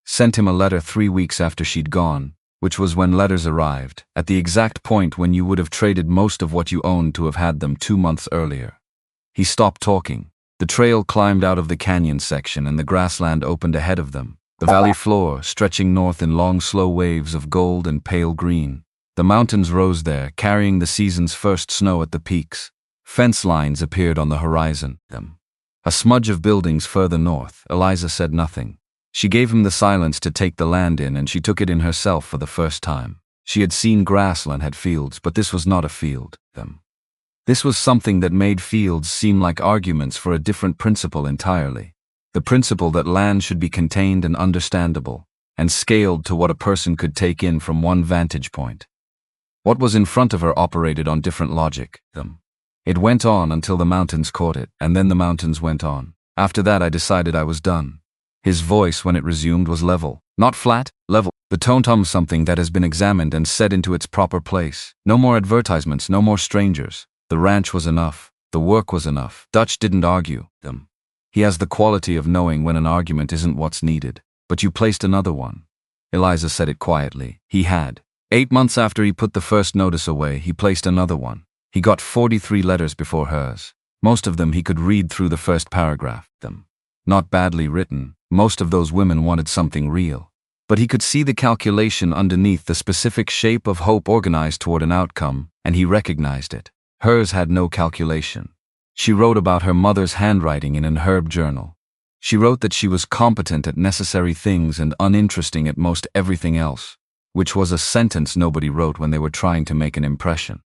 Sent him a letter 3 weeks after she'd gone, which was when letters arrived, at the exact point when you would have traded most of what you owned to have had them 2 months earlier. He stopped talking. The trail climbed out of the canyon section and the grassland opened ahead of them. The valley floor, stretching north in long, slow waves of gold and pale green. The mountains rose there, carrying the season's first snow at the peaks. Fence lines appeared on the horizon. A smudge of buildings further north. Eliza said nothing. She gave him the silence to take the land in, and she took it in herself for the first time. She had seen grassland had fields, but this was not a field. This was something that made fields seem like arguments for a different principle entirely. The principle that land should be contained and understandable, and scaled to what a person could take in from one vantage point. What was in front of her operated on different logic. It went on until the mountains caught it, and then the mountains went on. After that I decided I was done. His voice, when it resumed, was level. Not flat, level. The tone something that has been examined and set into its proper place. No more advertisements, no more strangers. The ranch was enough. The work was enough. Dutch didn't argue. He has the quality of knowing when an argument isn't what's needed. But you placed another one. Eliza said it quietly. He had. 8 months after he put the first notice away, he placed another one. He got 43 letters before hers. Most of them he could read through the first paragraph. Not badly written. Most of those women wanted something real. But he could see the calculation underneath, the specific shape of hope organized toward an outcome, and he recognized it. Hers had no calculation. She wrote about her mother's handwriting in an herb journal. She wrote that she was competent at necessary things and uninteresting at most everything else, which was a sentence nobody wrote when they were trying to make an impression.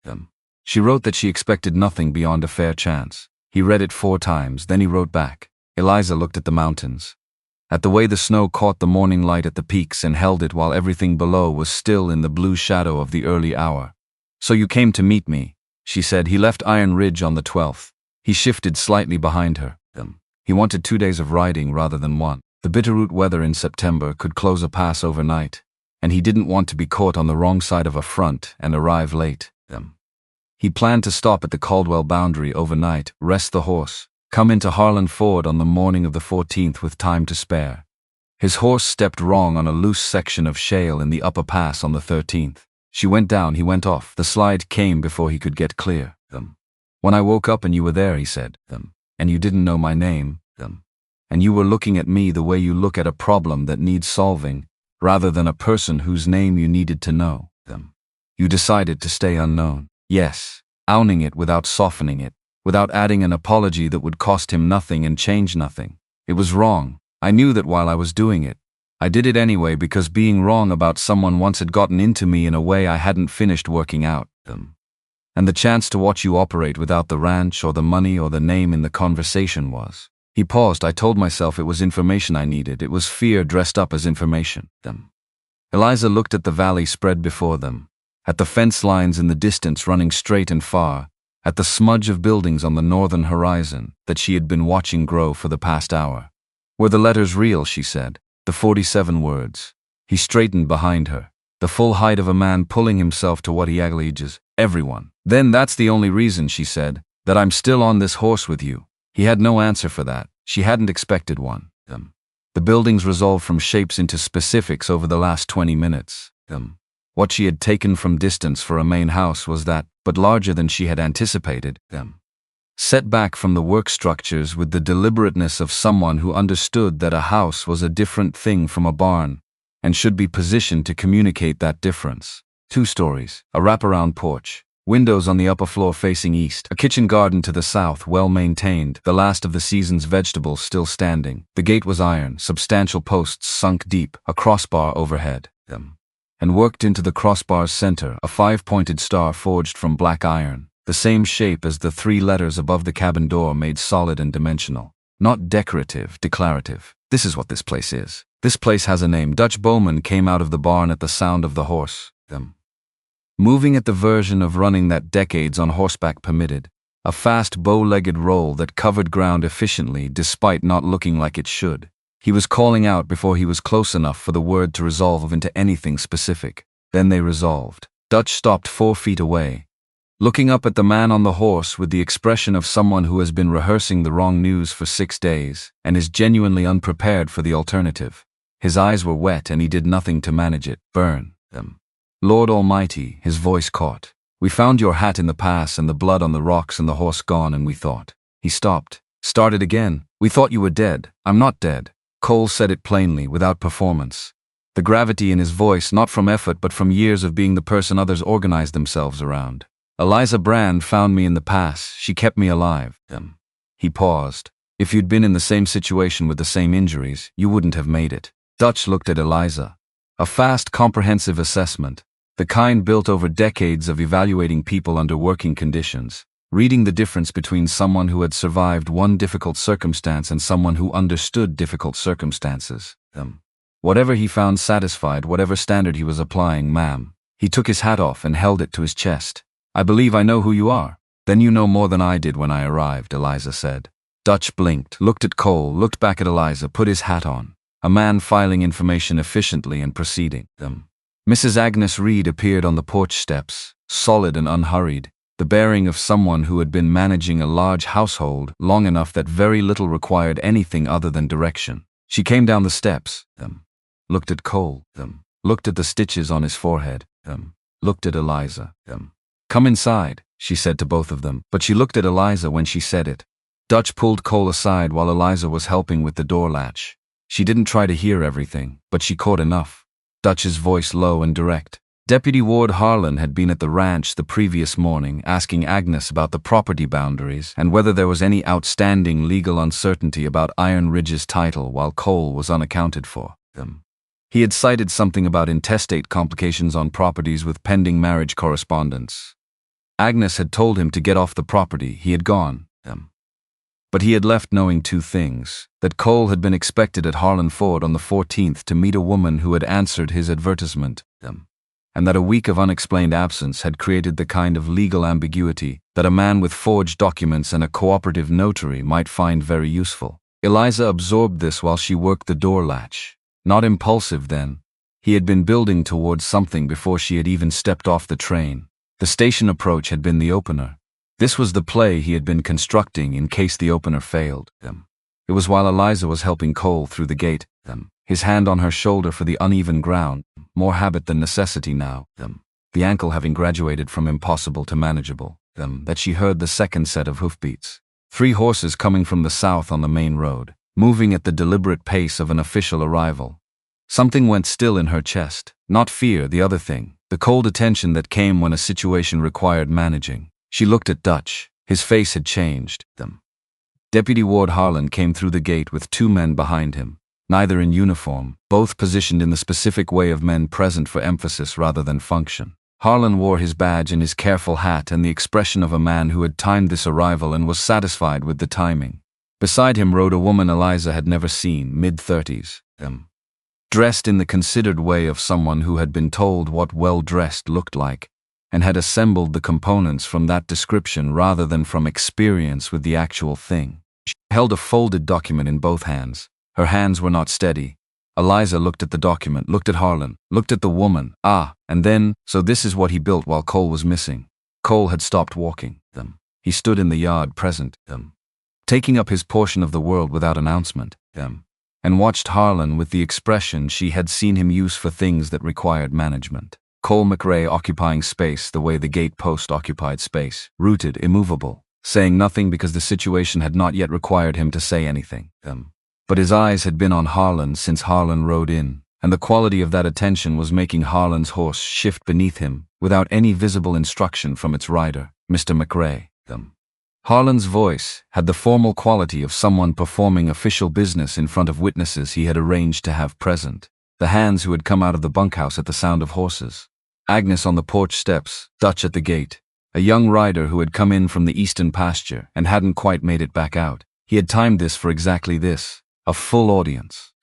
She wrote that she expected nothing beyond a fair chance. He read it 4 times, then he wrote back. Eliza looked at the mountains, at the way the snow caught the morning light at the peaks and held it while everything below was still in the blue shadow of the early hour. So you came to meet me, she said. He left Iron Ridge on the 12th. He shifted slightly behind her. He wanted 2 days of riding rather than 1. The bitterroot weather in September could close a pass overnight, and he didn't want to be caught on the wrong side of a front and arrive late. He planned to stop at the Caldwell boundary overnight, rest the horse, come into Harlan Ford on the morning of the 14th with time to spare. His horse stepped wrong on a loose section of shale in the upper pass on the 13th. She went down, he went off. The slide came before he could get clear. When I woke up and you were there, he said, and you didn't know my name, and you were looking at me the way you look at a problem that needs solving, rather than a person whose name you needed to know. You decided to stay unknown. Yes, owning it without softening it, without adding an apology that would cost him nothing and change nothing. It was wrong. I knew that while I was doing it. I did it anyway because being wrong about someone once had gotten into me in a way I hadn't finished working out. And the chance to watch you operate without the ranch or the money or the name in the conversation was. He paused. I told myself it was information I needed. It was fear dressed up as information. Eliza looked at the valley spread before them, at the fence lines in the distance running straight and far, at the smudge of buildings on the northern horizon that she had been watching grow for the past hour. Were the letters real, she said, the 47 words. He straightened behind her, the full height of a man pulling himself to what he acknowledges, everyone. Then that's the only reason, she said, that I'm still on this horse with you. He had no answer for that. She hadn't expected one. The buildings resolved from shapes into specifics over the last 20 minutes. What she had taken from distance for a main house was that, but larger than she had anticipated. set back from the work structures with the deliberateness of someone who understood that a house was a different thing from a barn, and should be positioned to communicate that difference. 2 stories, a wraparound porch, windows on the upper floor facing east, a kitchen garden to the south well maintained, the last of the season's vegetables still standing. The gate was iron, substantial posts sunk deep, a crossbar overhead them. And worked into the crossbar's center, a 5-pointed star forged from black iron, the same shape as the 3 letters above the cabin door, made solid and dimensional. Not decorative, declarative. This is what this place is. This place has a name. Dutch Bowman came out of the barn at the sound of the horse, them. Moving at the version of running that decades on horseback permitted, a fast bow-legged roll that covered ground efficiently despite not looking like it should. He was calling out before he was close enough for the word to resolve into anything specific. Then they resolved. Dutch stopped 4 feet away, looking up at the man on the horse with the expression of someone who has been rehearsing the wrong news for 6 days and is genuinely unprepared for the alternative. His eyes were wet and he did nothing to manage it. Burn them. Lord Almighty, his voice caught. We found your hat in the pass and the blood on the rocks and the horse gone, and we thought. He stopped. Started again. We thought you were dead. I'm not dead. Cole said it plainly, without performance. The gravity in his voice, not from effort but from years of being the person others organized themselves around. Eliza Brand found me in the pass. She kept me alive. He paused. If you'd been in the same situation with the same injuries, you wouldn't have made it. Dutch looked at Eliza. A fast, comprehensive assessment, the kind built over decades of evaluating people under working conditions, reading the difference between someone who had survived one difficult circumstance and someone who understood difficult circumstances. Whatever he found satisfied, whatever standard he was applying, ma'am. He took his hat off and held it to his chest. I believe I know who you are. Then you know more than I did when I arrived, Eliza said. Dutch blinked, looked at Cole, looked back at Eliza, put his hat on. A man filing information efficiently and proceeding. Mrs. Agnes Reed appeared on the porch steps, solid and unhurried, the bearing of someone who had been managing a large household long enough that very little required anything other than direction. She came down the steps, looked at Cole, looked at the stitches on his forehead, looked at Eliza. Come inside, she said to both of them, but she looked at Eliza when she said it. Dutch pulled Cole aside while Eliza was helping with the door latch. She didn't try to hear everything, but she caught enough. Dutch's voice low and direct. Deputy Ward Harlan had been at the ranch the previous morning asking Agnes about the property boundaries and whether there was any outstanding legal uncertainty about Iron Ridge's title while Cole was unaccounted for. He had cited something about intestate complications on properties with pending marriage correspondence. Agnes had told him to get off the property. He had gone. But he had left knowing 2 things, that Cole had been expected at Harlan Ford on the 14th to meet a woman who had answered his advertisement, and that a week of unexplained absence had created the kind of legal ambiguity that a man with forged documents and a cooperative notary might find very useful. Eliza absorbed this while she worked the door latch. Not impulsive then. He had been building towards something before she had even stepped off the train. The station approach had been the opener. This was the play he had been constructing in case the opener failed. It was while Eliza was helping Cole through the gate, his hand on her shoulder for the uneven ground, more habit than necessity now, the ankle having graduated from impossible to manageable, that she heard the second set of hoofbeats. 3 horses coming from the south on the main road, moving at the deliberate pace of an official arrival. Something went still in her chest, not fear, the other thing, the cold attention that came when a situation required managing. She looked at Dutch. His face had changed. Deputy Ward Harlan came through the gate with 2 men behind him, neither in uniform, both positioned in the specific way of men present for emphasis rather than function. Harlan wore his badge and his careful hat and the expression of a man who had timed this arrival and was satisfied with the timing. Beside him rode a woman Eliza had never seen, mid-30s, dressed in the considered way of someone who had been told what well-dressed looked like, and had assembled the components from that description rather than from experience with the actual thing. She held a folded document in both hands. Her hands were not steady. Eliza looked at the document, looked at Harlan, looked at the woman. And then, so this is what he built while Cole was missing. Cole had stopped walking. He stood in the yard present, taking up his portion of the world without announcement, and watched Harlan with the expression she had seen him use for things that required management. Cole McRae occupying space the way the gate post occupied space, rooted, immovable. saying nothing because the situation had not yet required him to say anything. But his eyes had been on Harlan since Harlan rode in, and the quality of that attention was making Harlan's horse shift beneath him without any visible instruction from its rider, Mr. McRae. Harlan's voice had the formal quality of someone performing official business in front of witnesses he had arranged to have present. The hands who had come out of the bunkhouse at the sound of horses. Agnes on the porch steps, Dutch at the gate. A young rider who had come in from the eastern pasture and hadn't quite made it back out. He had timed this for exactly this, a full audience.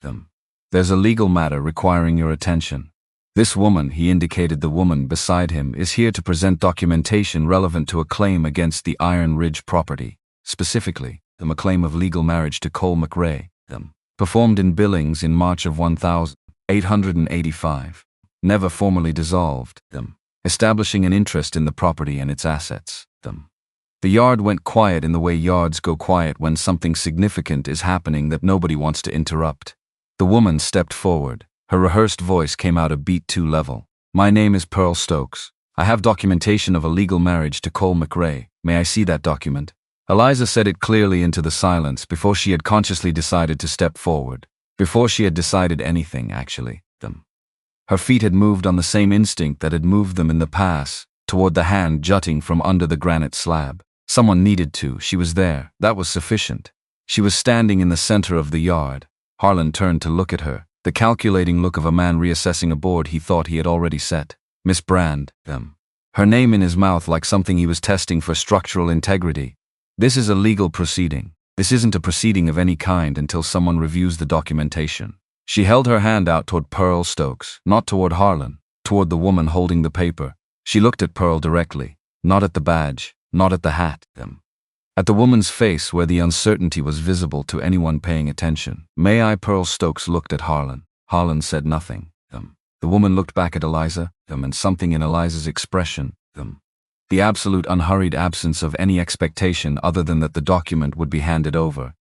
There's a legal matter requiring your attention. This woman, he indicated the woman beside him, is here to present documentation relevant to a claim against the Iron Ridge property, specifically, a claim of legal marriage to Cole McRae, performed in Billings in March of 1885, never formally dissolved, establishing an interest in the property and its assets. The yard went quiet in the way yards go quiet when something significant is happening that nobody wants to interrupt. The woman stepped forward. Her rehearsed voice came out a beat too level. My name is Pearl Stokes. I have documentation of a legal marriage to Cole McRae. May I see that document? Eliza said it clearly into the silence before she had consciously decided to step forward. Before she had decided anything, actually. Her feet had moved on the same instinct that had moved them in the past, toward the hand jutting from under the granite slab. Someone needed to. She was there. That was sufficient. She was standing in the center of the yard. Harlan turned to look at her. The calculating look of a man reassessing a board he thought he had already set. Miss Brand, her name in his mouth like something he was testing for structural integrity. This is a legal proceeding. This isn't a proceeding of any kind until someone reviews the documentation. She held her hand out toward Pearl Stokes, not toward Harlan, toward the woman holding the paper. She looked at Pearl directly, not at the badge, not at the hat, at the woman's face where the uncertainty was visible to anyone paying attention. May I? Pearl Stokes looked at Harlan. Harlan said nothing. The woman looked back at Eliza, and something in Eliza's expression, the absolute unhurried absence of any expectation other than that the document would be handed over,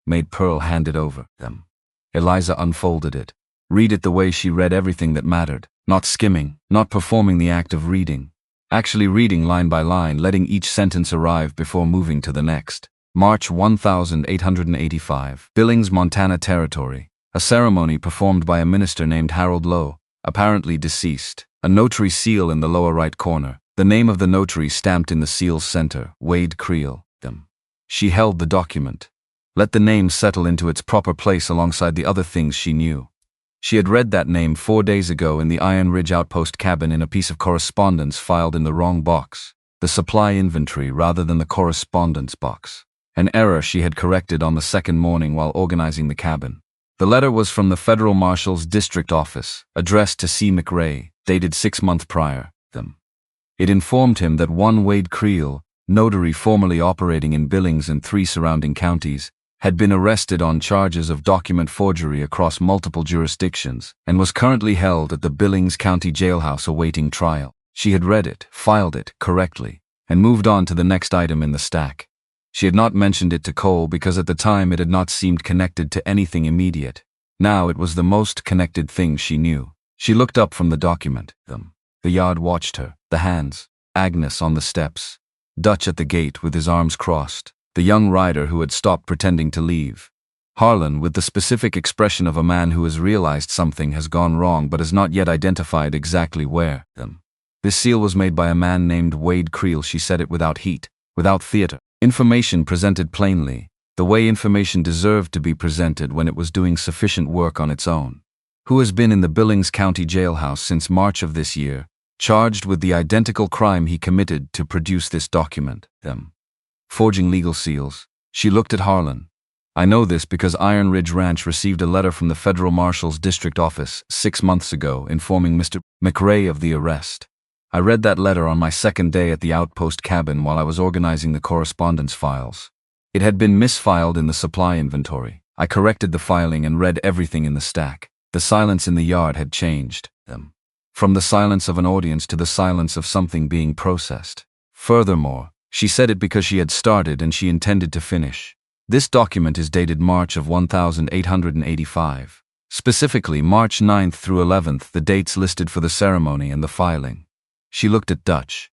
made Pearl hand it over. Eliza unfolded it. Read it the way she read everything that mattered, not skimming, not performing the act of reading. Actually reading line by line, letting each sentence arrive before moving to the next. March 1885, Billings, Montana Territory. A ceremony performed by a minister named Harold Lowe, apparently deceased. A notary seal in the lower right corner. The name of the notary stamped in the seal's center, Wade Creel. She held the document. Let the name settle into its proper place alongside the other things she knew. She had read that name 4 days ago in the Iron Ridge outpost cabin in a piece of correspondence filed in the wrong box, the supply inventory rather than the correspondence box. An error she had corrected on the second morning while organizing the cabin. The letter was from the Federal Marshal's District Office, addressed to C. McRae, dated 6 months prior. It informed him that one Wade Creel, notary formerly operating in Billings and 3 surrounding counties, had been arrested on charges of document forgery across multiple jurisdictions and was currently held at the Billings County Jailhouse awaiting trial. She had read it, filed it correctly, and moved on to the next item in the stack. She had not mentioned it to Cole because at the time it had not seemed connected to anything immediate. Now it was the most connected thing she knew. She looked up from the document. The yard watched her, the hands, Agnes on the steps, Dutch at the gate with his arms crossed, the young rider who had stopped pretending to leave. Harlan with the specific expression of a man who has realized something has gone wrong but has not yet identified exactly where. This seal was made by a man named Wade Creel. She said it without heat, without theater. Information presented plainly, the way information deserved to be presented when it was doing sufficient work on its own. Who has been in the Billings County Jailhouse since March of this year, charged with the identical crime he committed to produce this document. Forging legal seals. She looked at Harlan. I know this because Iron Ridge Ranch received a letter from the Federal Marshal's District Office 6 months ago informing Mr. McRae of the arrest. I read that letter on my second day at the outpost cabin while I was organizing the correspondence files. It had been misfiled in the supply inventory. I corrected the filing and read everything in the stack. The silence in the yard had changed. From the silence of an audience to the silence of something being processed. Furthermore, she said it because she had started and she intended to finish. This document is dated March of 1885. Specifically March 9th through 11th, the dates listed for the ceremony and the filing. She looked at Dutch.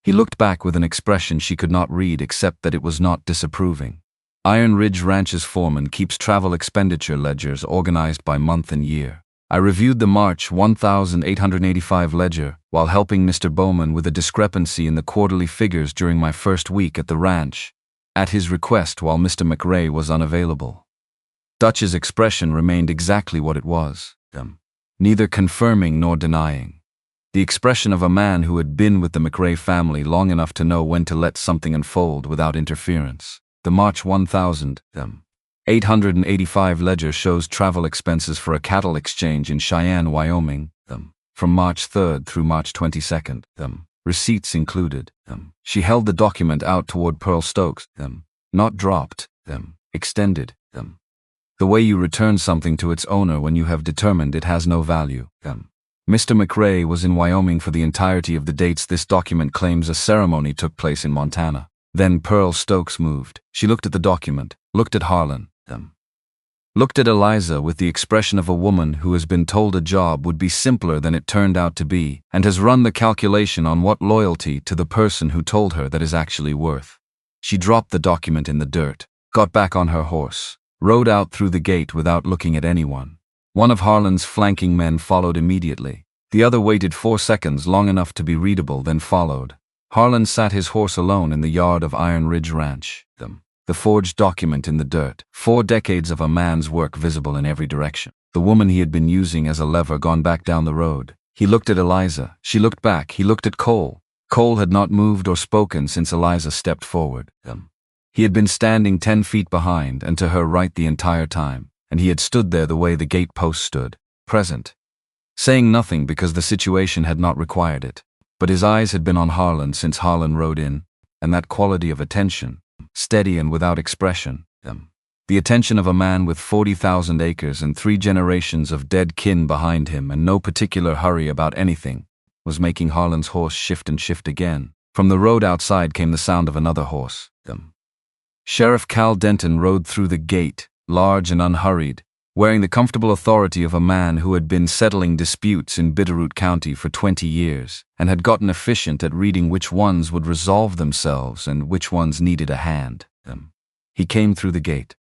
He looked back with an expression she could not read except that it was not disapproving. Iron Ridge Ranch's foreman keeps travel expenditure ledgers organized by month and year. I reviewed the March 1885 ledger while helping Mr. Bowman with a discrepancy in the quarterly figures during my first week at the ranch, at his request while Mr. McRae was unavailable. Dutch's expression remained exactly what it was, neither confirming nor denying. The expression of a man who had been with the McRae family long enough to know when to let something unfold without interference. The March 1885 ledger shows travel expenses for a cattle exchange in Cheyenne, Wyoming, from March 3rd through March 22nd, receipts included. She held the document out toward Pearl Stokes, not dropped, extended. The way you return something to its owner when you have determined it has no value. Mr. McRae was in Wyoming for the entirety of the dates this document claims a ceremony took place in Montana. Then Pearl Stokes moved. She looked at the document, looked at Harlan, looked at Eliza with the expression of a woman who has been told a job would be simpler than it turned out to be, and has run the calculation on what loyalty to the person who told her that is actually worth. She dropped the document in the dirt, got back on her horse, rode out through the gate without looking at anyone. One of Harlan's flanking men followed immediately. The other waited 4 seconds, long enough to be readable, then followed. Harlan sat his horse alone in the yard of Iron Ridge Ranch. The forged document in the dirt, 4 decades of a man's work visible in every direction. The woman he had been using as a lever gone back down the road. He looked at Eliza. She looked back. He looked at Cole. Cole had not moved or spoken since Eliza stepped forward. He had been standing 10 feet behind and to her right the entire time, and he had stood there the way the gate post stood, present, saying nothing because the situation had not required it. But his eyes had been on Harlan since Harlan rode in, and that quality of attention, steady and without expression, the attention of a man with 40,000 acres and 3 generations of dead kin behind him and no particular hurry about anything, was making Harlan's horse shift and shift again. From the road outside came the sound of another horse. Sheriff Cal Denton rode through the gate, large and unhurried, wearing the comfortable authority of a man who had been settling disputes in Bitterroot County for 20 years and had gotten efficient at reading which ones would resolve themselves and which ones needed a hand. He came through the gate,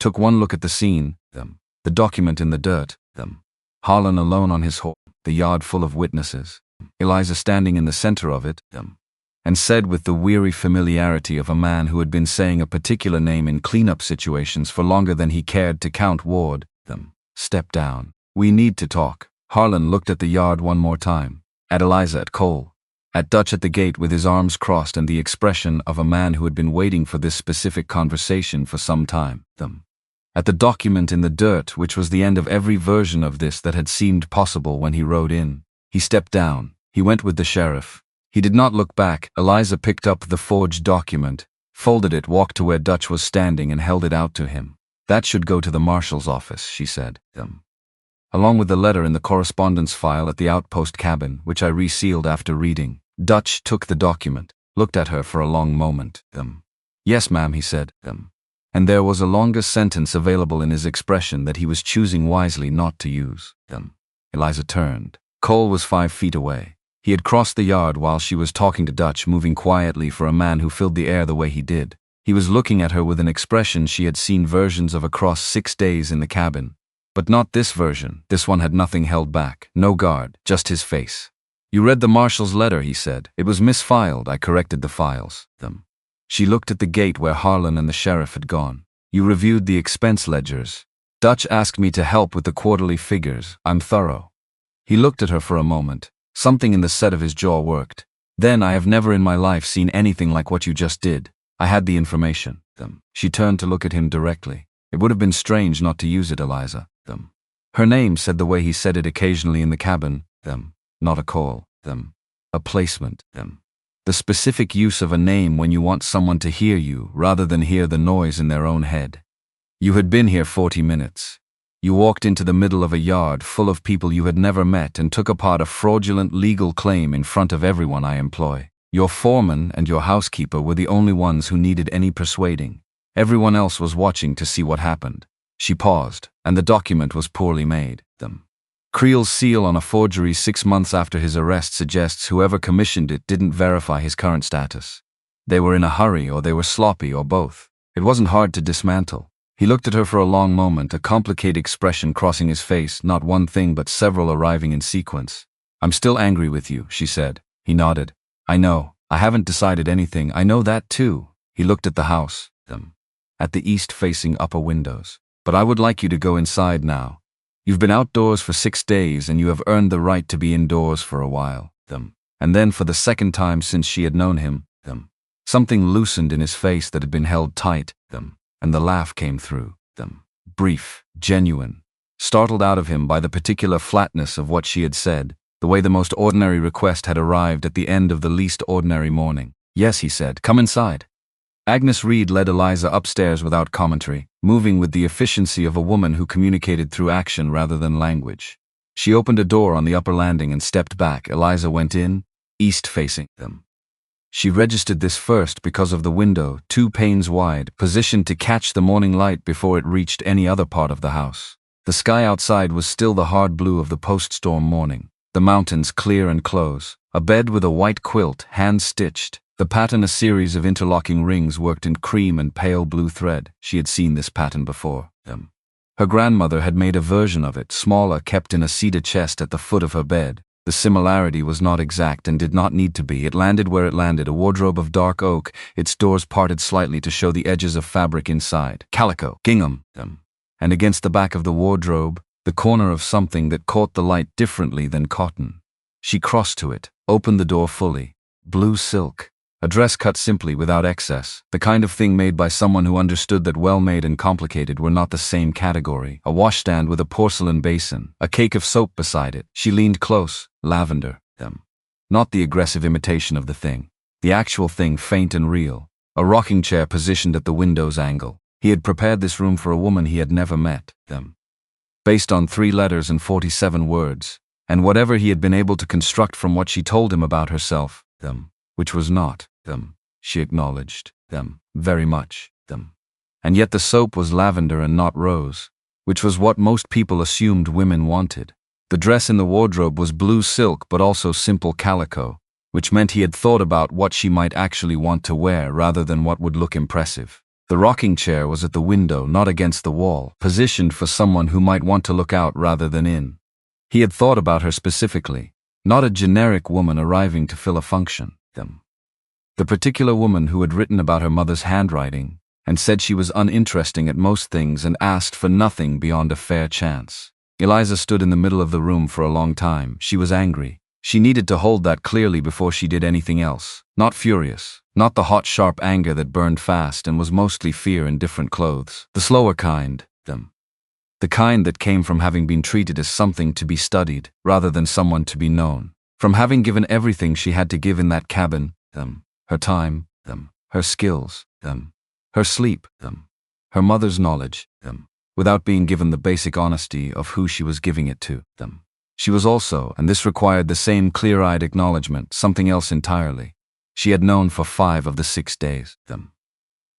took one look at the scene, the document in the dirt, Harlan alone on his horse, the yard full of witnesses, Eliza standing in the center of it, and said with the weary familiarity of a man who had been saying a particular name in cleanup situations for longer than he cared to count Ward, step down. We need to talk. Harlan looked at the yard one more time, at Eliza, at Cole, at Dutch at the gate with his arms crossed and the expression of a man who had been waiting for this specific conversation for some time, at the document in the dirt, which was the end of every version of this that had seemed possible when he rode in. He stepped down. He went with the sheriff. He did not look back. Eliza picked up the forged document, folded it, walked to where Dutch was standing and held it out to him. That should go to the marshal's office, she said, along with the letter in the correspondence file at the outpost cabin, which I resealed after reading. Dutch took the document, looked at her for a long moment. Yes, ma'am, he said, and there was a longer sentence available in his expression that he was choosing wisely not to use. Eliza turned. Cole was 5 feet away. He had crossed the yard while she was talking to Dutch, moving quietly for a man who filled the air the way he did. He was looking at her with an expression she had seen versions of across 6 days in the cabin. But not this version. This one had nothing held back, no guard, just his face. You read the marshal's letter, he said. It was misfiled. I corrected the files. She looked at the gate where Harlan and the sheriff had gone. You reviewed the expense ledgers. Dutch asked me to help with the quarterly figures. I'm thorough. He looked at her for a moment. Something in the set of his jaw worked. Then I have never in my life seen anything like what you just did. I had the information. She turned to look at him directly. It would have been strange not to use it, Eliza. Her name said the way he said it occasionally in the cabin. Not a call. A placement. The specific use of a name when you want someone to hear you rather than hear the noise in their own head. You had been here 40 minutes. You walked into the middle of a yard full of people you had never met and took apart a fraudulent legal claim in front of everyone I employ. Your foreman and your housekeeper were the only ones who needed any persuading. Everyone else was watching to see what happened. She paused, and the document was poorly made. Creel's seal on a forgery 6 months after his arrest suggests whoever commissioned it didn't verify his current status. They were in a hurry, or they were sloppy, or both. It wasn't hard to dismantle. He looked at her for a long moment, a complicated expression crossing his face, not one thing but several arriving in sequence. "I'm still angry with you," she said. He nodded. "I know. I haven't decided anything. I know that too." He looked at the house, at the east-facing upper windows. "But I would like you to go inside now. You've been outdoors for 6 days, and you have earned the right to be indoors for a while." And then, for the second time since she had known him, something loosened in his face that had been held tight, and the laugh came through, brief, genuine, startled out of him by the particular flatness of what she had said, the way the most ordinary request had arrived at the end of the least ordinary morning. "Yes," he said, "come inside." Agnes Reed led Eliza upstairs without commentary, moving with the efficiency of a woman who communicated through action rather than language. She opened a door on the upper landing and stepped back. Eliza went in, east-facing them. She registered this first because of the window, 2 panes wide, positioned to catch the morning light before it reached any other part of the house. The sky outside was still the hard blue of the post-storm morning, the mountains clear and close, a bed with a white quilt, hand-stitched, the pattern a series of interlocking rings worked in cream and pale blue thread. She had seen this pattern before. Her grandmother had made a version of it, smaller, kept in a cedar chest at the foot of her bed. The similarity was not exact and did not need to be. It landed where it landed, a wardrobe of dark oak, its doors parted slightly to show the edges of fabric inside. Calico, gingham, and against the back of the wardrobe, the corner of something that caught the light differently than cotton. She crossed to it, opened the door fully. Blue silk. A dress cut simply, without excess, the kind of thing made by someone who understood that well-made and complicated were not the same category. A washstand with a porcelain basin, a cake of soap beside it. She leaned close. Lavender, not the aggressive imitation of the thing. The actual thing, faint and real. A rocking chair positioned at the window's angle. He had prepared this room for a woman he had never met. Based on 3 letters and 47 words, and whatever he had been able to construct from what she told him about herself, which was not she acknowledged very much. And yet the soap was lavender and not rose, which was what most people assumed women wanted. The dress in the wardrobe was blue silk but also simple calico, which meant he had thought about what she might actually want to wear rather than what would look impressive. The rocking chair was at the window, not against the wall, positioned for someone who might want to look out rather than in. He had thought about her specifically, not a generic woman arriving to fill a function. The particular woman who had written about her mother's handwriting and said she was uninteresting at most things and asked for nothing beyond a fair chance. Eliza stood in the middle of the room for a long time. She was angry. She needed to hold that clearly before she did anything else. Not furious, not the hot, sharp anger that burned fast and was mostly fear in different clothes. The slower kind, the kind that came from having been treated as something to be studied rather than someone to be known. From having given everything she had to give in that cabin, her time, her skills, her sleep, her mother's knowledge, without being given the basic honesty of who she was giving it to. She was also, and this required the same clear-eyed acknowledgement, something else entirely. She had known for 5 of the 6 days.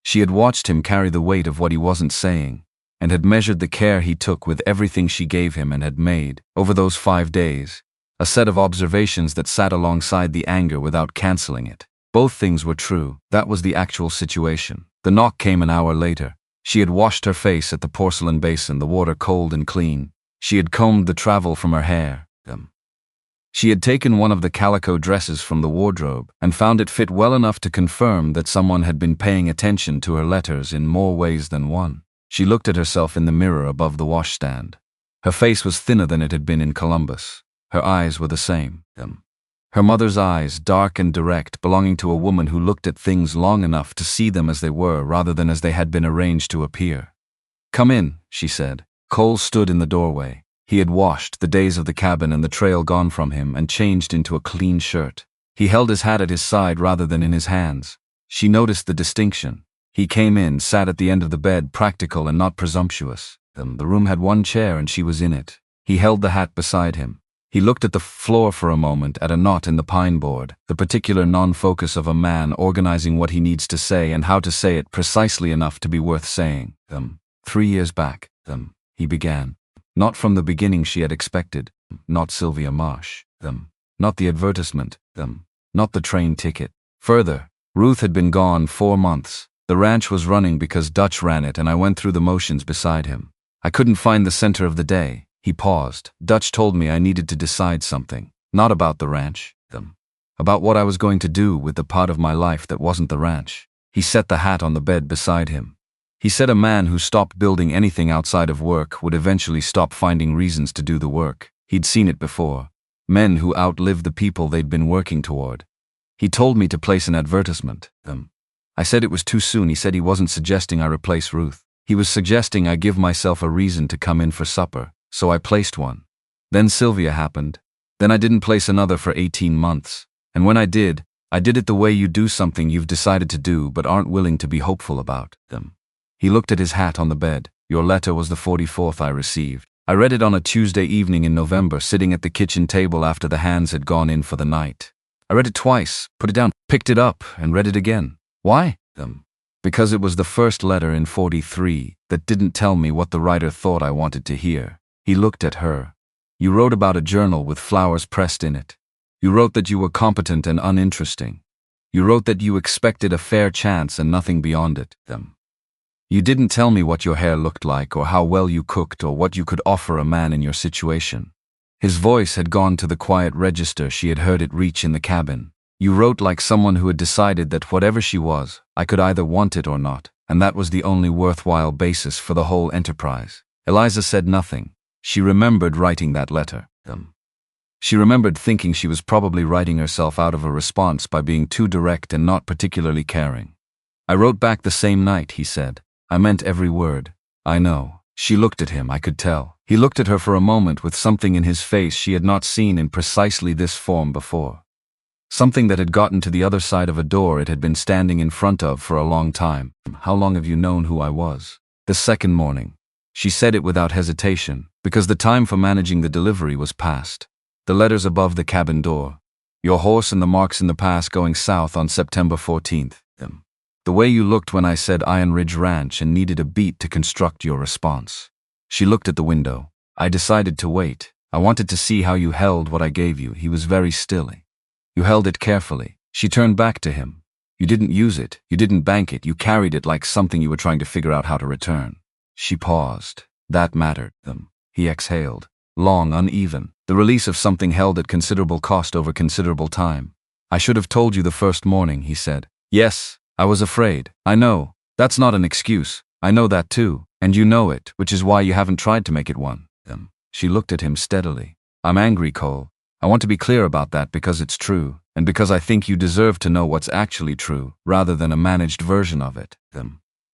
She had watched him carry the weight of what he wasn't saying, and had measured the care he took with everything she gave him, and had made, over those 5 days, a set of observations that sat alongside the anger without canceling it. Both things were true. That was the actual situation. The knock came an hour later. She had washed her face at the porcelain basin, the water cold and clean. She had combed the travel from her hair. She had taken one of the calico dresses from the wardrobe and found it fit well enough to confirm that someone had been paying attention to her letters in more ways than one. She looked at herself in the mirror above the washstand. Her face was thinner than it had been in Columbus. Her eyes were the same. Her mother's eyes, dark and direct, belonging to a woman who looked at things long enough to see them as they were rather than as they had been arranged to appear. "Come in," she said. Cole stood in the doorway. He had washed, the days of the cabin and the trail gone from him, and changed into a clean shirt. He held his hat at his side rather than in his hands. She noticed the distinction. He came in, sat at the end of the bed, practical and not presumptuous. The room had 1 chair and she was in it. He held the hat beside him. He looked at the floor for a moment, at a knot in the pine board, the particular non-focus of a man organizing what he needs to say and how to say it precisely enough to be worth saying. 3 years back, he began. Not from the beginning she had expected. Not Sylvia Marsh. Not the advertisement. Not the train ticket. Further, Ruth had been gone 4 months. The ranch was running because Dutch ran it, and I went through the motions beside him. I couldn't find the center of the day. He paused. Dutch told me I needed to decide something. Not about the ranch. About what I was going to do with the part of my life that wasn't the ranch. He set the hat on the bed beside him. He said a man who stopped building anything outside of work would eventually stop finding reasons to do the work. He'd seen it before. Men who outlived the people they'd been working toward. He told me to place an advertisement. I said it was too soon. He said he wasn't suggesting I replace Ruth. He was suggesting I give myself a reason to come in for supper, so I placed one. Then Sylvia happened. Then I didn't place another for 18 months. And when I did it the way you do something you've decided to do but aren't willing to be hopeful about. He looked at his hat on the bed. Your letter was the 44th I received. I read it on a Tuesday evening in November, sitting at the kitchen table after the hands had gone in for the night. I read it twice, put it down, picked it up, and read it again. Why? Because it was the first letter in 43 that didn't tell me what the writer thought I wanted to hear. He looked at her. You wrote about a journal with flowers pressed in it. You wrote that you were competent and uninteresting. You wrote that you expected a fair chance and nothing beyond it. You didn't tell me what your hair looked like or how well you cooked or what you could offer a man in your situation. His voice had gone to the quiet register she had heard it reach in the cabin. You wrote like someone who had decided that whatever she was, I could either want it or not, and that was the only worthwhile basis for the whole enterprise. Eliza said nothing. She remembered writing that letter. She remembered thinking she was probably writing herself out of a response by being too direct and not particularly caring. I wrote back the same night, he said. I meant every word. I know. She looked at him, I could tell. He looked at her for a moment with something in his face she had not seen in precisely this form before. Something that had gotten to the other side of a door it had been standing in front of for a long time. How long have you known who I was? The second morning. She said it without hesitation, because the time for managing the delivery was past. The letters above the cabin door. Your horse and the marks in the pass going south on September 14th. The way you looked when I said Iron Ridge Ranch and needed a beat to construct your response. She looked at the window. I decided to wait. I wanted to see how you held what I gave you. He was very still. You held it carefully. She turned back to him. You didn't use it. You didn't bank it. You carried it like something you were trying to figure out how to return. She paused. That mattered. He exhaled. Long, uneven. The release of something held at considerable cost over considerable time. I should have told you the first morning, he said. Yes, I was afraid. I know. That's not an excuse. I know that too. And you know it, which is why you haven't tried to make it one. She looked at him steadily. I'm angry, Cole. I want to be clear about that because it's true, and because I think you deserve to know what's actually true, rather than a managed version of it.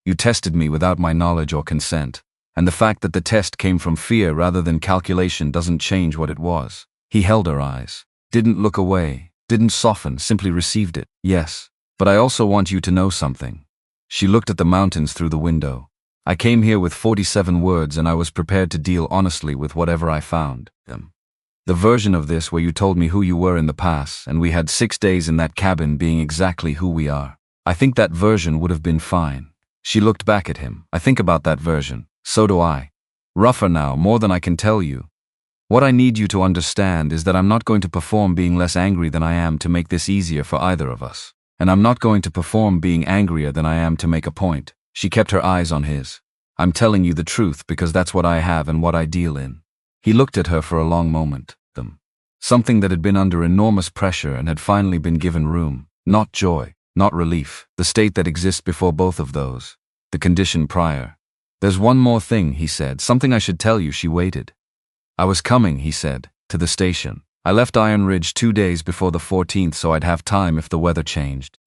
You tested me without my knowledge or consent, and the fact that the test came from fear rather than calculation doesn't change what it was. He held her eyes. Didn't look away. Didn't soften, simply received it. Yes. But I also want you to know something. She looked at the mountains through the window. I came here with 47 words and I was prepared to deal honestly with whatever I found. The version of this where you told me who you were in the past and we had 6 days in that cabin being exactly who we are. I think that version would have been fine. She looked back at him. I think about that version. So do I. Rougher now, more than I can tell you. What I need you to understand is that I'm not going to perform being less angry than I am to make this easier for either of us. And I'm not going to perform being angrier than I am to make a point. She kept her eyes on his. I'm telling you the truth because that's what I have and what I deal in. He looked at her for a long moment. Something that had been under enormous pressure and had finally been given room. Not joy, not relief, the state that exists before both of those. The condition prior. There's one more thing, he said, something I should tell you. She waited. I was coming, he said, to the station. I left Iron Ridge 2 days before the 14th so I'd have time if the weather changed.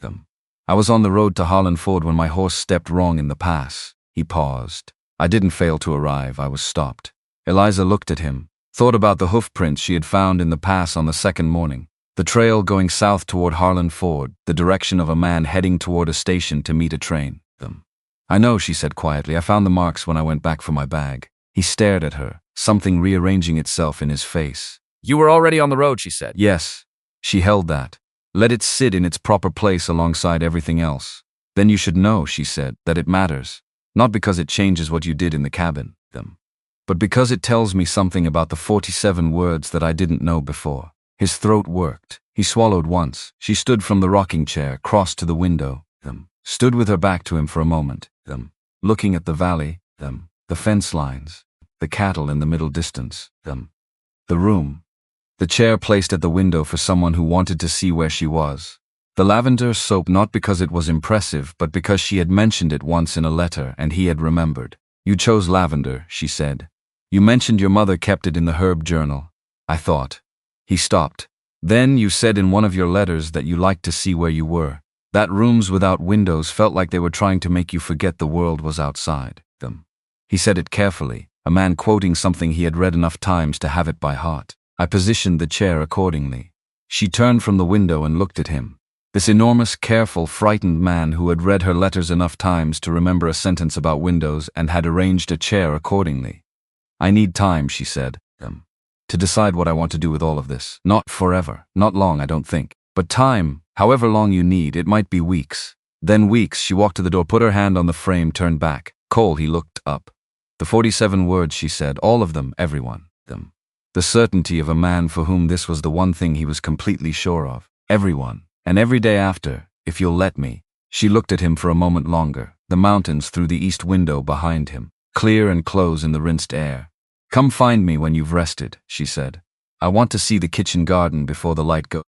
I was on the road to Harlan Ford when my horse stepped wrong in the pass. He paused. I didn't fail to arrive, I was stopped. Eliza looked at him, thought about the hoof prints she had found in the pass on the second morning. The trail going south toward Harlan Ford, the direction of a man heading toward a station to meet a train. I know, she said quietly. I found the marks when I went back for my bag. He stared at her, something rearranging itself in his face. You were already on the road, she said. Yes. She held that. Let it sit in its proper place alongside everything else. Then you should know, she said, that it matters. Not because it changes what you did in the cabin. but because it tells me something about the 47 words that I didn't know before. His throat worked. He swallowed once. She stood from the rocking chair, crossed to the window, stood with her back to him for a moment, looking at the valley, the fence lines, the cattle in the middle distance, the room, the chair placed at the window for someone who wanted to see where she was. The lavender soap, not because it was impressive, but because she had mentioned it once in a letter and he had remembered. You chose lavender, she said. You mentioned your mother kept it in the herb journal. I thought. He stopped. Then you said in one of your letters that you liked to see where you were. That rooms without windows felt like they were trying to make you forget the world was outside them. He said it carefully, a man quoting something he had read enough times to have it by heart. I positioned the chair accordingly. She turned from the window and looked at him. This enormous, careful, frightened man who had read her letters enough times to remember a sentence about windows and had arranged a chair accordingly. I need time, she said, to decide what I want to do with all of this. Not forever, not long, I don't think. But time, however long you need, it might be weeks. Then weeks. She walked to the door, put her hand on the frame, turned back. Cole, he looked up. The 47 words, she said, all of them, everyone, them. The certainty of a man for whom this was the one thing he was completely sure of. Everyone. And every day after, if you'll let me. She looked at him for a moment longer, the mountains through the east window behind him, clear and close in the rinsed air. Come find me when you've rested, she said. I want to see the kitchen garden before the light goes.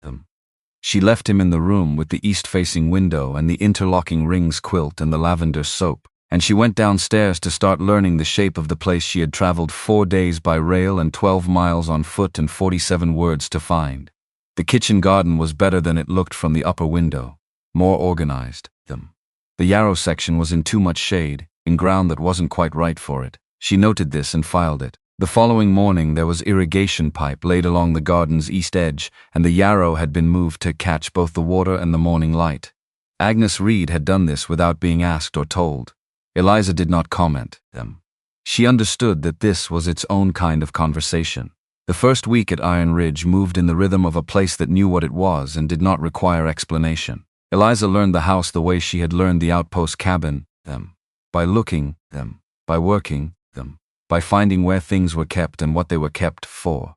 She left him in the room with the east-facing window and the interlocking rings quilt and the lavender soap, and she went downstairs to start learning the shape of the place she had traveled 4 days by rail and 12 miles on foot and 47 words to find. The kitchen garden was better than it looked from the upper window, more organized. The yarrow section was in too much shade, in ground that wasn't quite right for it. She noted this and filed it. The following morning there was irrigation pipe laid along the garden's east edge, and the yarrow had been moved to catch both the water and the morning light. Agnes Reed had done this without being asked or told. Eliza did not comment. She understood that this was its own kind of conversation. The first week at Iron Ridge moved in the rhythm of a place that knew what it was and did not require explanation. Eliza learned the house the way she had learned the outpost cabin, by looking, by working, by finding where things were kept and what they were kept for.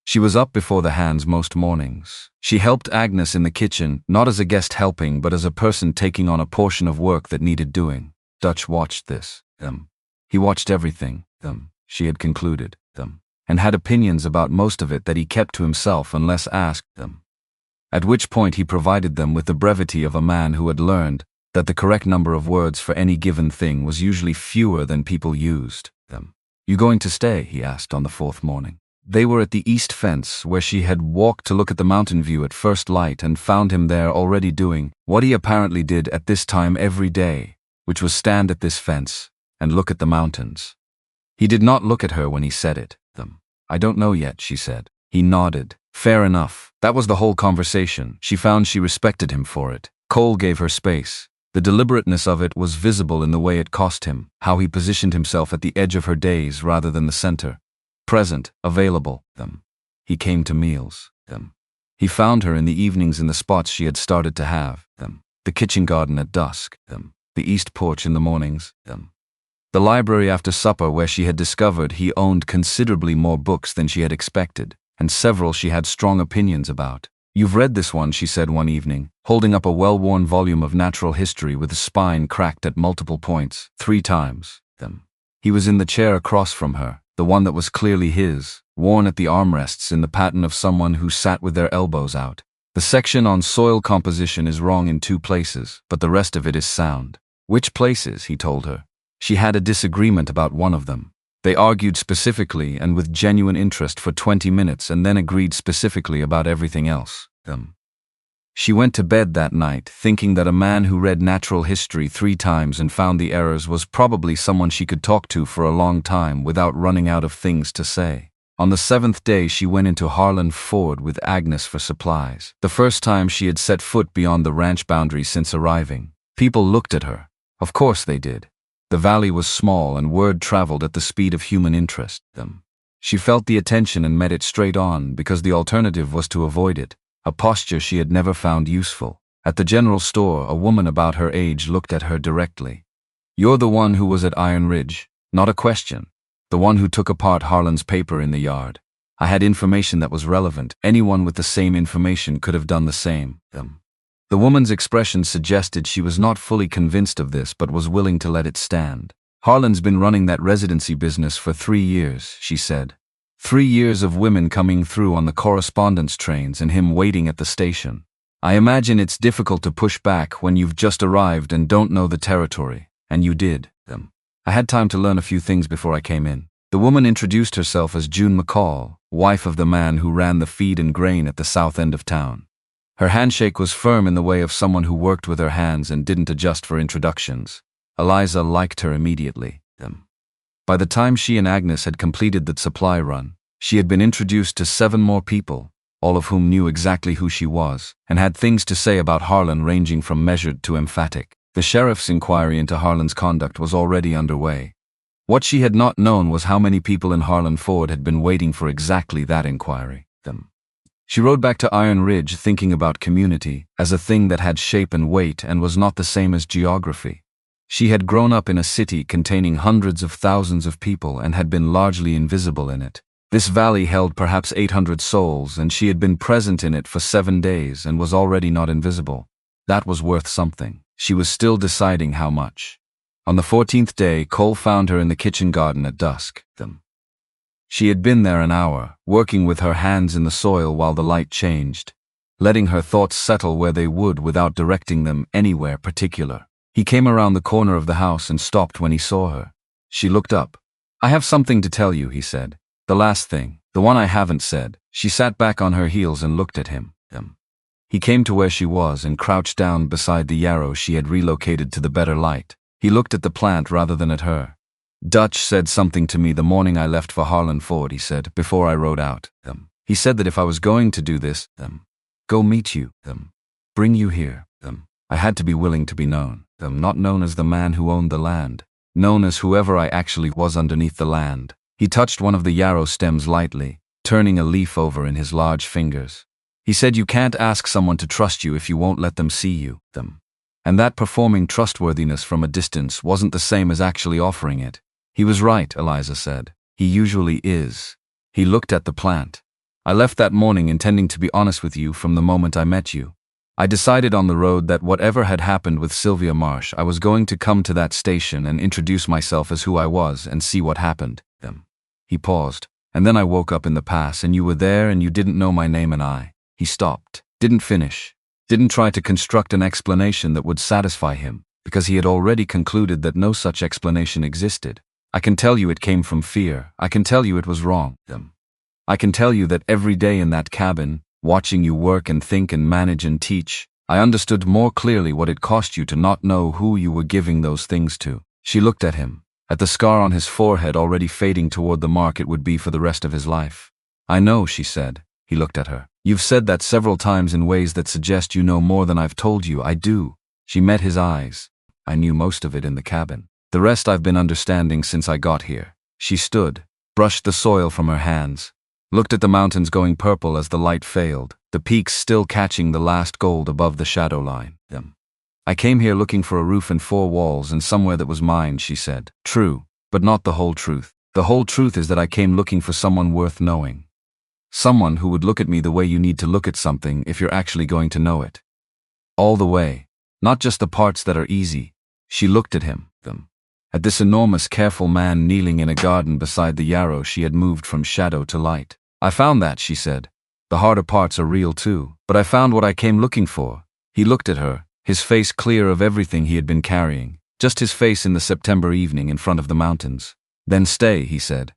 She was up before the hands most mornings. She helped Agnes in the kitchen, not as a guest helping, but as a person taking on a portion of work that needed doing. Dutch watched this. He watched everything, she had concluded, and had opinions about most of it that he kept to himself unless asked. At which point he provided them with the brevity of a man who had learned that the correct number of words for any given thing was usually fewer than people used. You going to stay? He asked on the 4th morning. They were at the east fence, where she had walked to look at the mountain view at first light and found him there already doing what he apparently did at this time every day, which was stand at this fence and look at the mountains. He did not look at her when he said it. I don't know yet, she said. He nodded. Fair enough. That was the whole conversation. She found she respected him for it. Cole gave her space. The deliberateness of it was visible in the way it cost him, how he positioned himself at the edge of her days rather than the center. Present, available, He came to meals, He found her in the evenings in the spots she had started to have, The kitchen garden at dusk, The east porch in the mornings, The library after supper where she had discovered he owned considerably more books than she had expected, and several she had strong opinions about. You've read this one, she said one evening, holding up a well-worn volume of natural history with the spine cracked at multiple points, 3 times. He was in the chair across from her, the one that was clearly his, worn at the armrests in the pattern of someone who sat with their elbows out. The section on soil composition is wrong in 2 places, but the rest of it is sound. Which places? He told her. She had a disagreement about one of them. They argued specifically and with genuine interest for 20 minutes and then agreed specifically about everything else. She went to bed that night thinking that a man who read natural history 3 times and found the errors was probably someone she could talk to for a long time without running out of things to say. On the 7th day she went into Harlan Ford with Agnes for supplies, the first time she had set foot beyond the ranch boundary since arriving. People looked at her. Of course they did. The valley was small and word traveled at the speed of human interest. She felt the attention and met it straight on because the alternative was to avoid it, a posture she had never found useful. At the general store, a woman about her age looked at her directly. You're the one who was at Iron Ridge? Not a question. the one who took apart Harlan's paper in the yard. I had information that was relevant. Anyone with the same information could have done the same. The woman's expression suggested she was not fully convinced of this but was willing to let it stand. Harlan's been running that residency business for 3 years, she said. 3 years of women coming through on the correspondence trains and him waiting at the station. I imagine it's difficult to push back when you've just arrived and don't know the territory, and you did. I had time to learn a few things before I came in. The woman introduced herself as June McCall, wife of the man who ran the feed and grain at the south end of town. Her handshake was firm in the way of someone who worked with her hands and didn't adjust for introductions. Eliza liked her immediately. By the time she and Agnes had completed the supply run, she had been introduced to 7 more people, all of whom knew exactly who she was, and had things to say about Harlan ranging from measured to emphatic. The sheriff's inquiry into Harlan's conduct was already underway. What she had not known was how many people in Harlan Ford had been waiting for exactly that inquiry. She rode back to Iron Ridge thinking about community as a thing that had shape and weight and was not the same as geography. She had grown up in a city containing hundreds of thousands of people and had been largely invisible in it. This valley held perhaps 800 souls, and she had been present in it for 7 days and was already not invisible. That was worth something. She was still deciding how much. On the 14th day, Cole found her in the kitchen garden at dusk. She had been there an hour, working with her hands in the soil while the light changed, letting her thoughts settle where they would without directing them anywhere particular. He came around the corner of the house and stopped when he saw her. She looked up. "I have something to tell you," he said. "The last thing, the one I haven't said." She sat back on her heels and looked at him. He came to where she was and crouched down beside the yarrow she had relocated to the better light. He looked at the plant rather than at her. "Dutch said something to me the morning I left for Harlan Ford," he said, "before I rode out. He said that if I was going to do this, go meet you, bring you here, I had to be willing to be known, not known as the man who owned the land, known as whoever I actually was underneath the land." He touched one of the yarrow stems lightly, turning a leaf over in his large fingers. He said you can't ask someone to trust you if you won't let them see you, and that performing trustworthiness from a distance wasn't the same as actually offering it. He was right, Eliza said. He usually is. He looked at the plant. "I left that morning intending to be honest with you from the moment I met you. I decided on the road that whatever had happened with Sylvia Marsh, I was going to come to that station and introduce myself as who I was and see what happened." He paused. "And then I woke up in the pass and you were there and you didn't know my name and I." He stopped, didn't finish, didn't try to construct an explanation that would satisfy him, because he had already concluded that no such explanation existed. "I can tell you it came from fear. I can tell you it was wrong. I can tell you that every day in that cabin, watching you work and think and manage and teach, I understood more clearly what it cost you to not know who you were giving those things to." She looked at him, at the scar on his forehead already fading toward the mark it would be for the rest of his life. "I know," she said. He looked at her. "You've said that several times in ways that suggest you know more than I've told you." "I do." She met his eyes. "I knew most of it in the cabin. The rest I've been understanding since I got here." She stood, brushed the soil from her hands, looked at the mountains going purple as the light failed, the peaks still catching the last gold above the shadow line. "I came here looking for a roof and 4 walls and somewhere that was mine," she said. "True, but not the whole truth. The whole truth is that I came looking for someone worth knowing. Someone who would look at me the way you need to look at something if you're actually going to know it. All the way, not just the parts that are easy." She looked at him, at this enormous, careful man kneeling in a garden beside the yarrow she had moved from shadow to light. "I found that," she said. "The harder parts are real too, but I found what I came looking for." He looked at her, his face clear of everything he had been carrying, just his face in the September evening in front of the mountains. "Then stay," he said.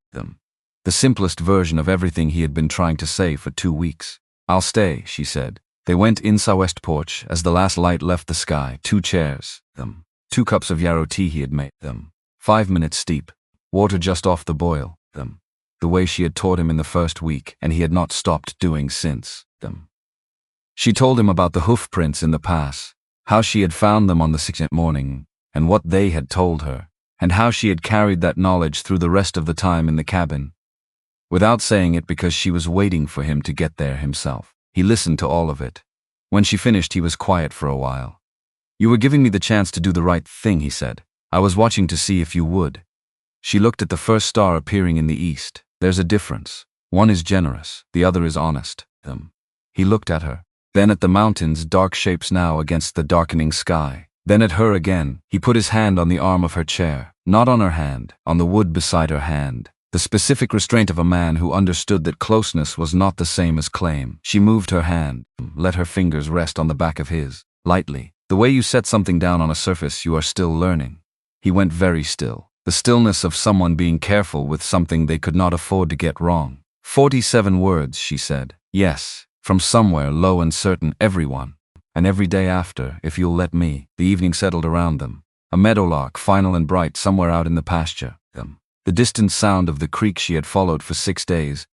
The simplest version of everything he had been trying to say for 2 weeks. "I'll stay," she said. They went in southwest porch as the last light left the sky. 2 chairs, 2 cups of yarrow tea he had made, 5 minutes steep, water just off the boil, the way she had taught him in the first week and he had not stopped doing since. She told him about the hoof prints in the pass, how she had found them on the 6th morning, and what they had told her, and how she had carried that knowledge through the rest of the time in the cabin, without saying it because she was waiting for him to get there himself. He listened to all of it. When she finished, he was quiet for a while. "You were giving me the chance to do the right thing," he said. "I was watching to see if you would." She looked at the first star appearing in the east. There's a difference. One is generous, the other is honest. He looked at her. Then at the mountains, dark shapes now against the darkening sky. Then at her again. He put his hand on the arm of her chair. Not on her hand, on the wood beside her hand. The specific restraint of a man who understood that closeness was not the same as claim. She moved her hand, let her fingers rest on the back of his, lightly. The way you set something down on a surface you are still learning. He went very still. The stillness of someone being careful with something they could not afford to get wrong. 47 words, she said. Yes, from somewhere low and certain, everyone. And every day after, if you'll let me. The evening settled around them. A meadowlark, final and bright, somewhere out in the pasture. The distant sound of the creek she had followed for 6 days.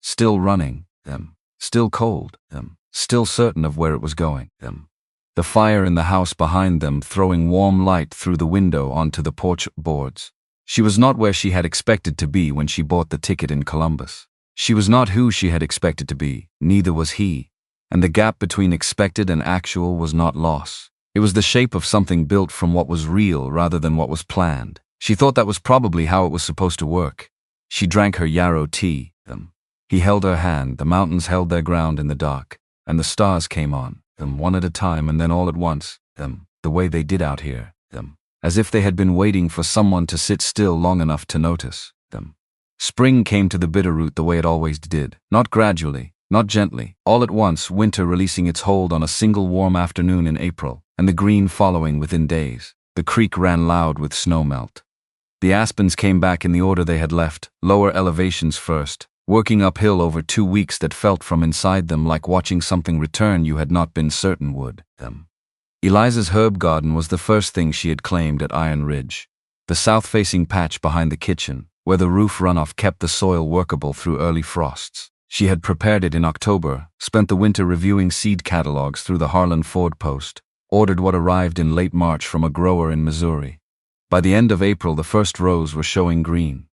Still running. Still cold. Still certain of where it was going. The fire in the house behind them throwing warm light through the window onto the porch boards. She was not where she had expected to be when she bought the ticket in Columbus. She was not who she had expected to be, neither was he. And the gap between expected and actual was not loss. It was the shape of something built from what was real rather than what was planned. She thought that was probably how it was supposed to work. She drank her yarrow tea. He held her hand, the mountains held their ground in the dark, and the stars came on, one at a time and then all at once, the way they did out here, as if they had been waiting for someone to sit still long enough to notice. Spring came to the Bitterroot the way it always did, not gradually, not gently, all at once, winter releasing its hold on a single warm afternoon in April, and the green following within days. The creek ran loud with snowmelt. The aspens came back in the order they had left, lower elevations first, working uphill over 2 weeks that felt from inside them like watching something return you had not been certain would. Eliza's herb garden was the first thing she had claimed at Iron Ridge. The south-facing patch behind the kitchen, where the roof runoff kept the soil workable through early frosts. She had prepared it in October, spent the winter reviewing seed catalogs through the Harlan Ford Post, ordered what arrived in late March from a grower in Missouri. By the end of April, the first rows were showing green.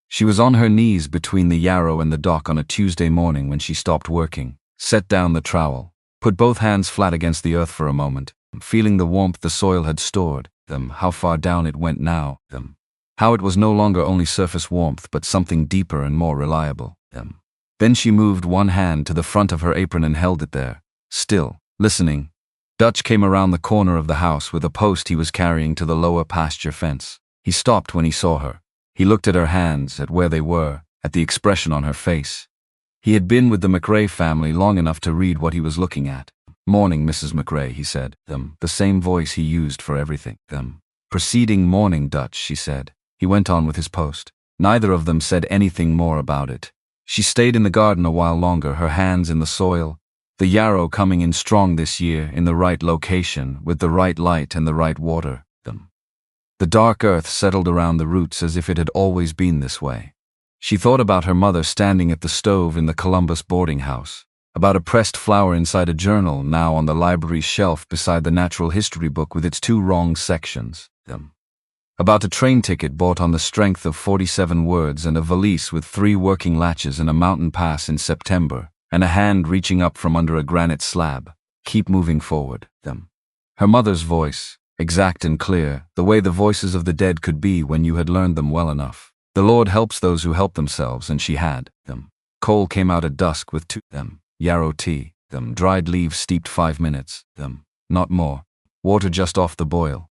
She was on her knees between the yarrow and the dock on a Tuesday morning when she stopped working, set down the trowel, put both hands flat against the earth for a moment, feeling the warmth the soil had stored, how far down it went now, how it was no longer only surface warmth but something deeper and more reliable. Then she moved one hand to the front of her apron and held it there, still, listening. Dutch came around the corner of the house with a post he was carrying to the lower pasture fence. He stopped when he saw her. He looked at her hands, at where they were, at the expression on her face. He had been with the McRae family long enough to read what he was looking at. "Morning, Mrs. McRae," he said, the same voice he used for everything. "Preceding morning, Dutch," she said. He went on with his post. Neither of them said anything more about it. She stayed in the garden a while longer, her hands in the soil, the yarrow coming in strong this year, in the right location, with the right light and the right water. The dark earth settled around the roots as if it had always been this way. She thought about her mother standing at the stove in the Columbus boarding house, about a pressed flower inside a journal now on the library shelf beside the natural history book with its 2 wrong sections. About a train ticket bought on the strength of 47 words and a valise with 3 working latches and a mountain pass in September, and a hand reaching up from under a granite slab. Keep moving forward. Her mother's voice, exact and clear, the way the voices of the dead could be when you had learned them well enough. The Lord helps those who help themselves, and she had. Coal came out at dusk with 2 yarrow tea. Dried leaves steeped 5 minutes. Not more. Water just off the boil.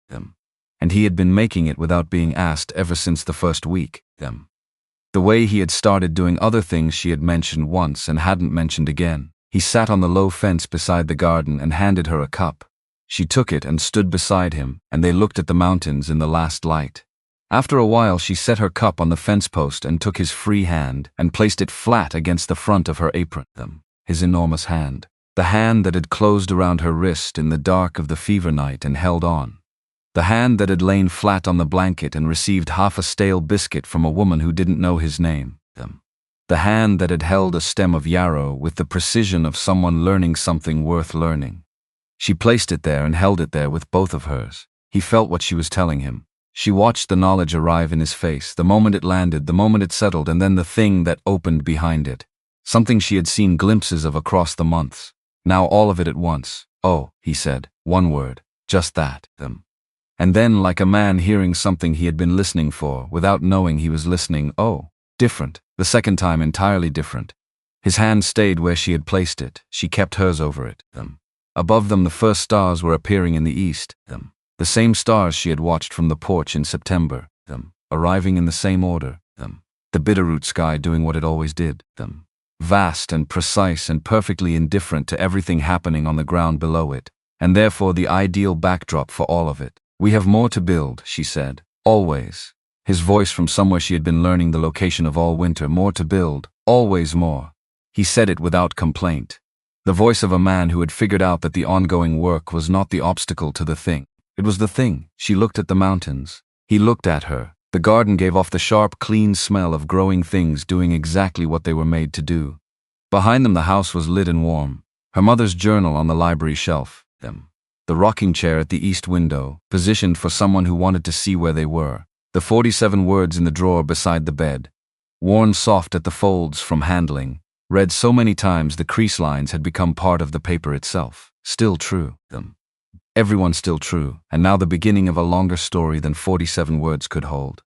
And he had been making it without being asked ever since the first week. The way he had started doing other things she had mentioned once and hadn't mentioned again. He sat on the low fence beside the garden and handed her a cup. She took it and stood beside him, and they looked at the mountains in the last light. After a while she set her cup on the fence post and took his free hand and placed it flat against the front of her apron. His enormous hand. The hand that had closed around her wrist in the dark of the fever night and held on. The hand that had lain flat on the blanket and received half a stale biscuit from a woman who didn't know his name. The hand that had held a stem of yarrow with the precision of someone learning something worth learning. She placed it there and held it there with both of hers. He felt what she was telling him. She watched the knowledge arrive in his face, the moment it landed, the moment it settled, and then the thing that opened behind it. Something she had seen glimpses of across the months. Now all of it at once. "Oh," he said, one word, just that. And then, like a man hearing something he had been listening for, without knowing he was listening, oh, different. The second time entirely different. His hand stayed where she had placed it. She kept hers over it. Above them the first stars were appearing in the east. The same stars she had watched from the porch in September. Arriving in the same order. The Bitterroot sky doing what it always did. Vast and precise and perfectly indifferent to everything happening on the ground below it, and therefore the ideal backdrop for all of it. We have more to build, she said. Always. His voice from somewhere she had been learning the location of all winter. More to build. Always more. He said it without complaint. The voice of a man who had figured out that the ongoing work was not the obstacle to the thing. It was the thing. She looked at the mountains. He looked at her. The garden gave off the sharp, clean smell of growing things doing exactly what they were made to do. Behind them the house was lit and warm. Her mother's journal on the library shelf. The rocking chair at the east window, positioned for someone who wanted to see where they were. The 47 words in the drawer beside the bed. Worn soft at the folds from handling. Read so many times the crease lines had become part of the paper itself. Still true. Everyone still true, and now the beginning of a longer story than 47 words could hold.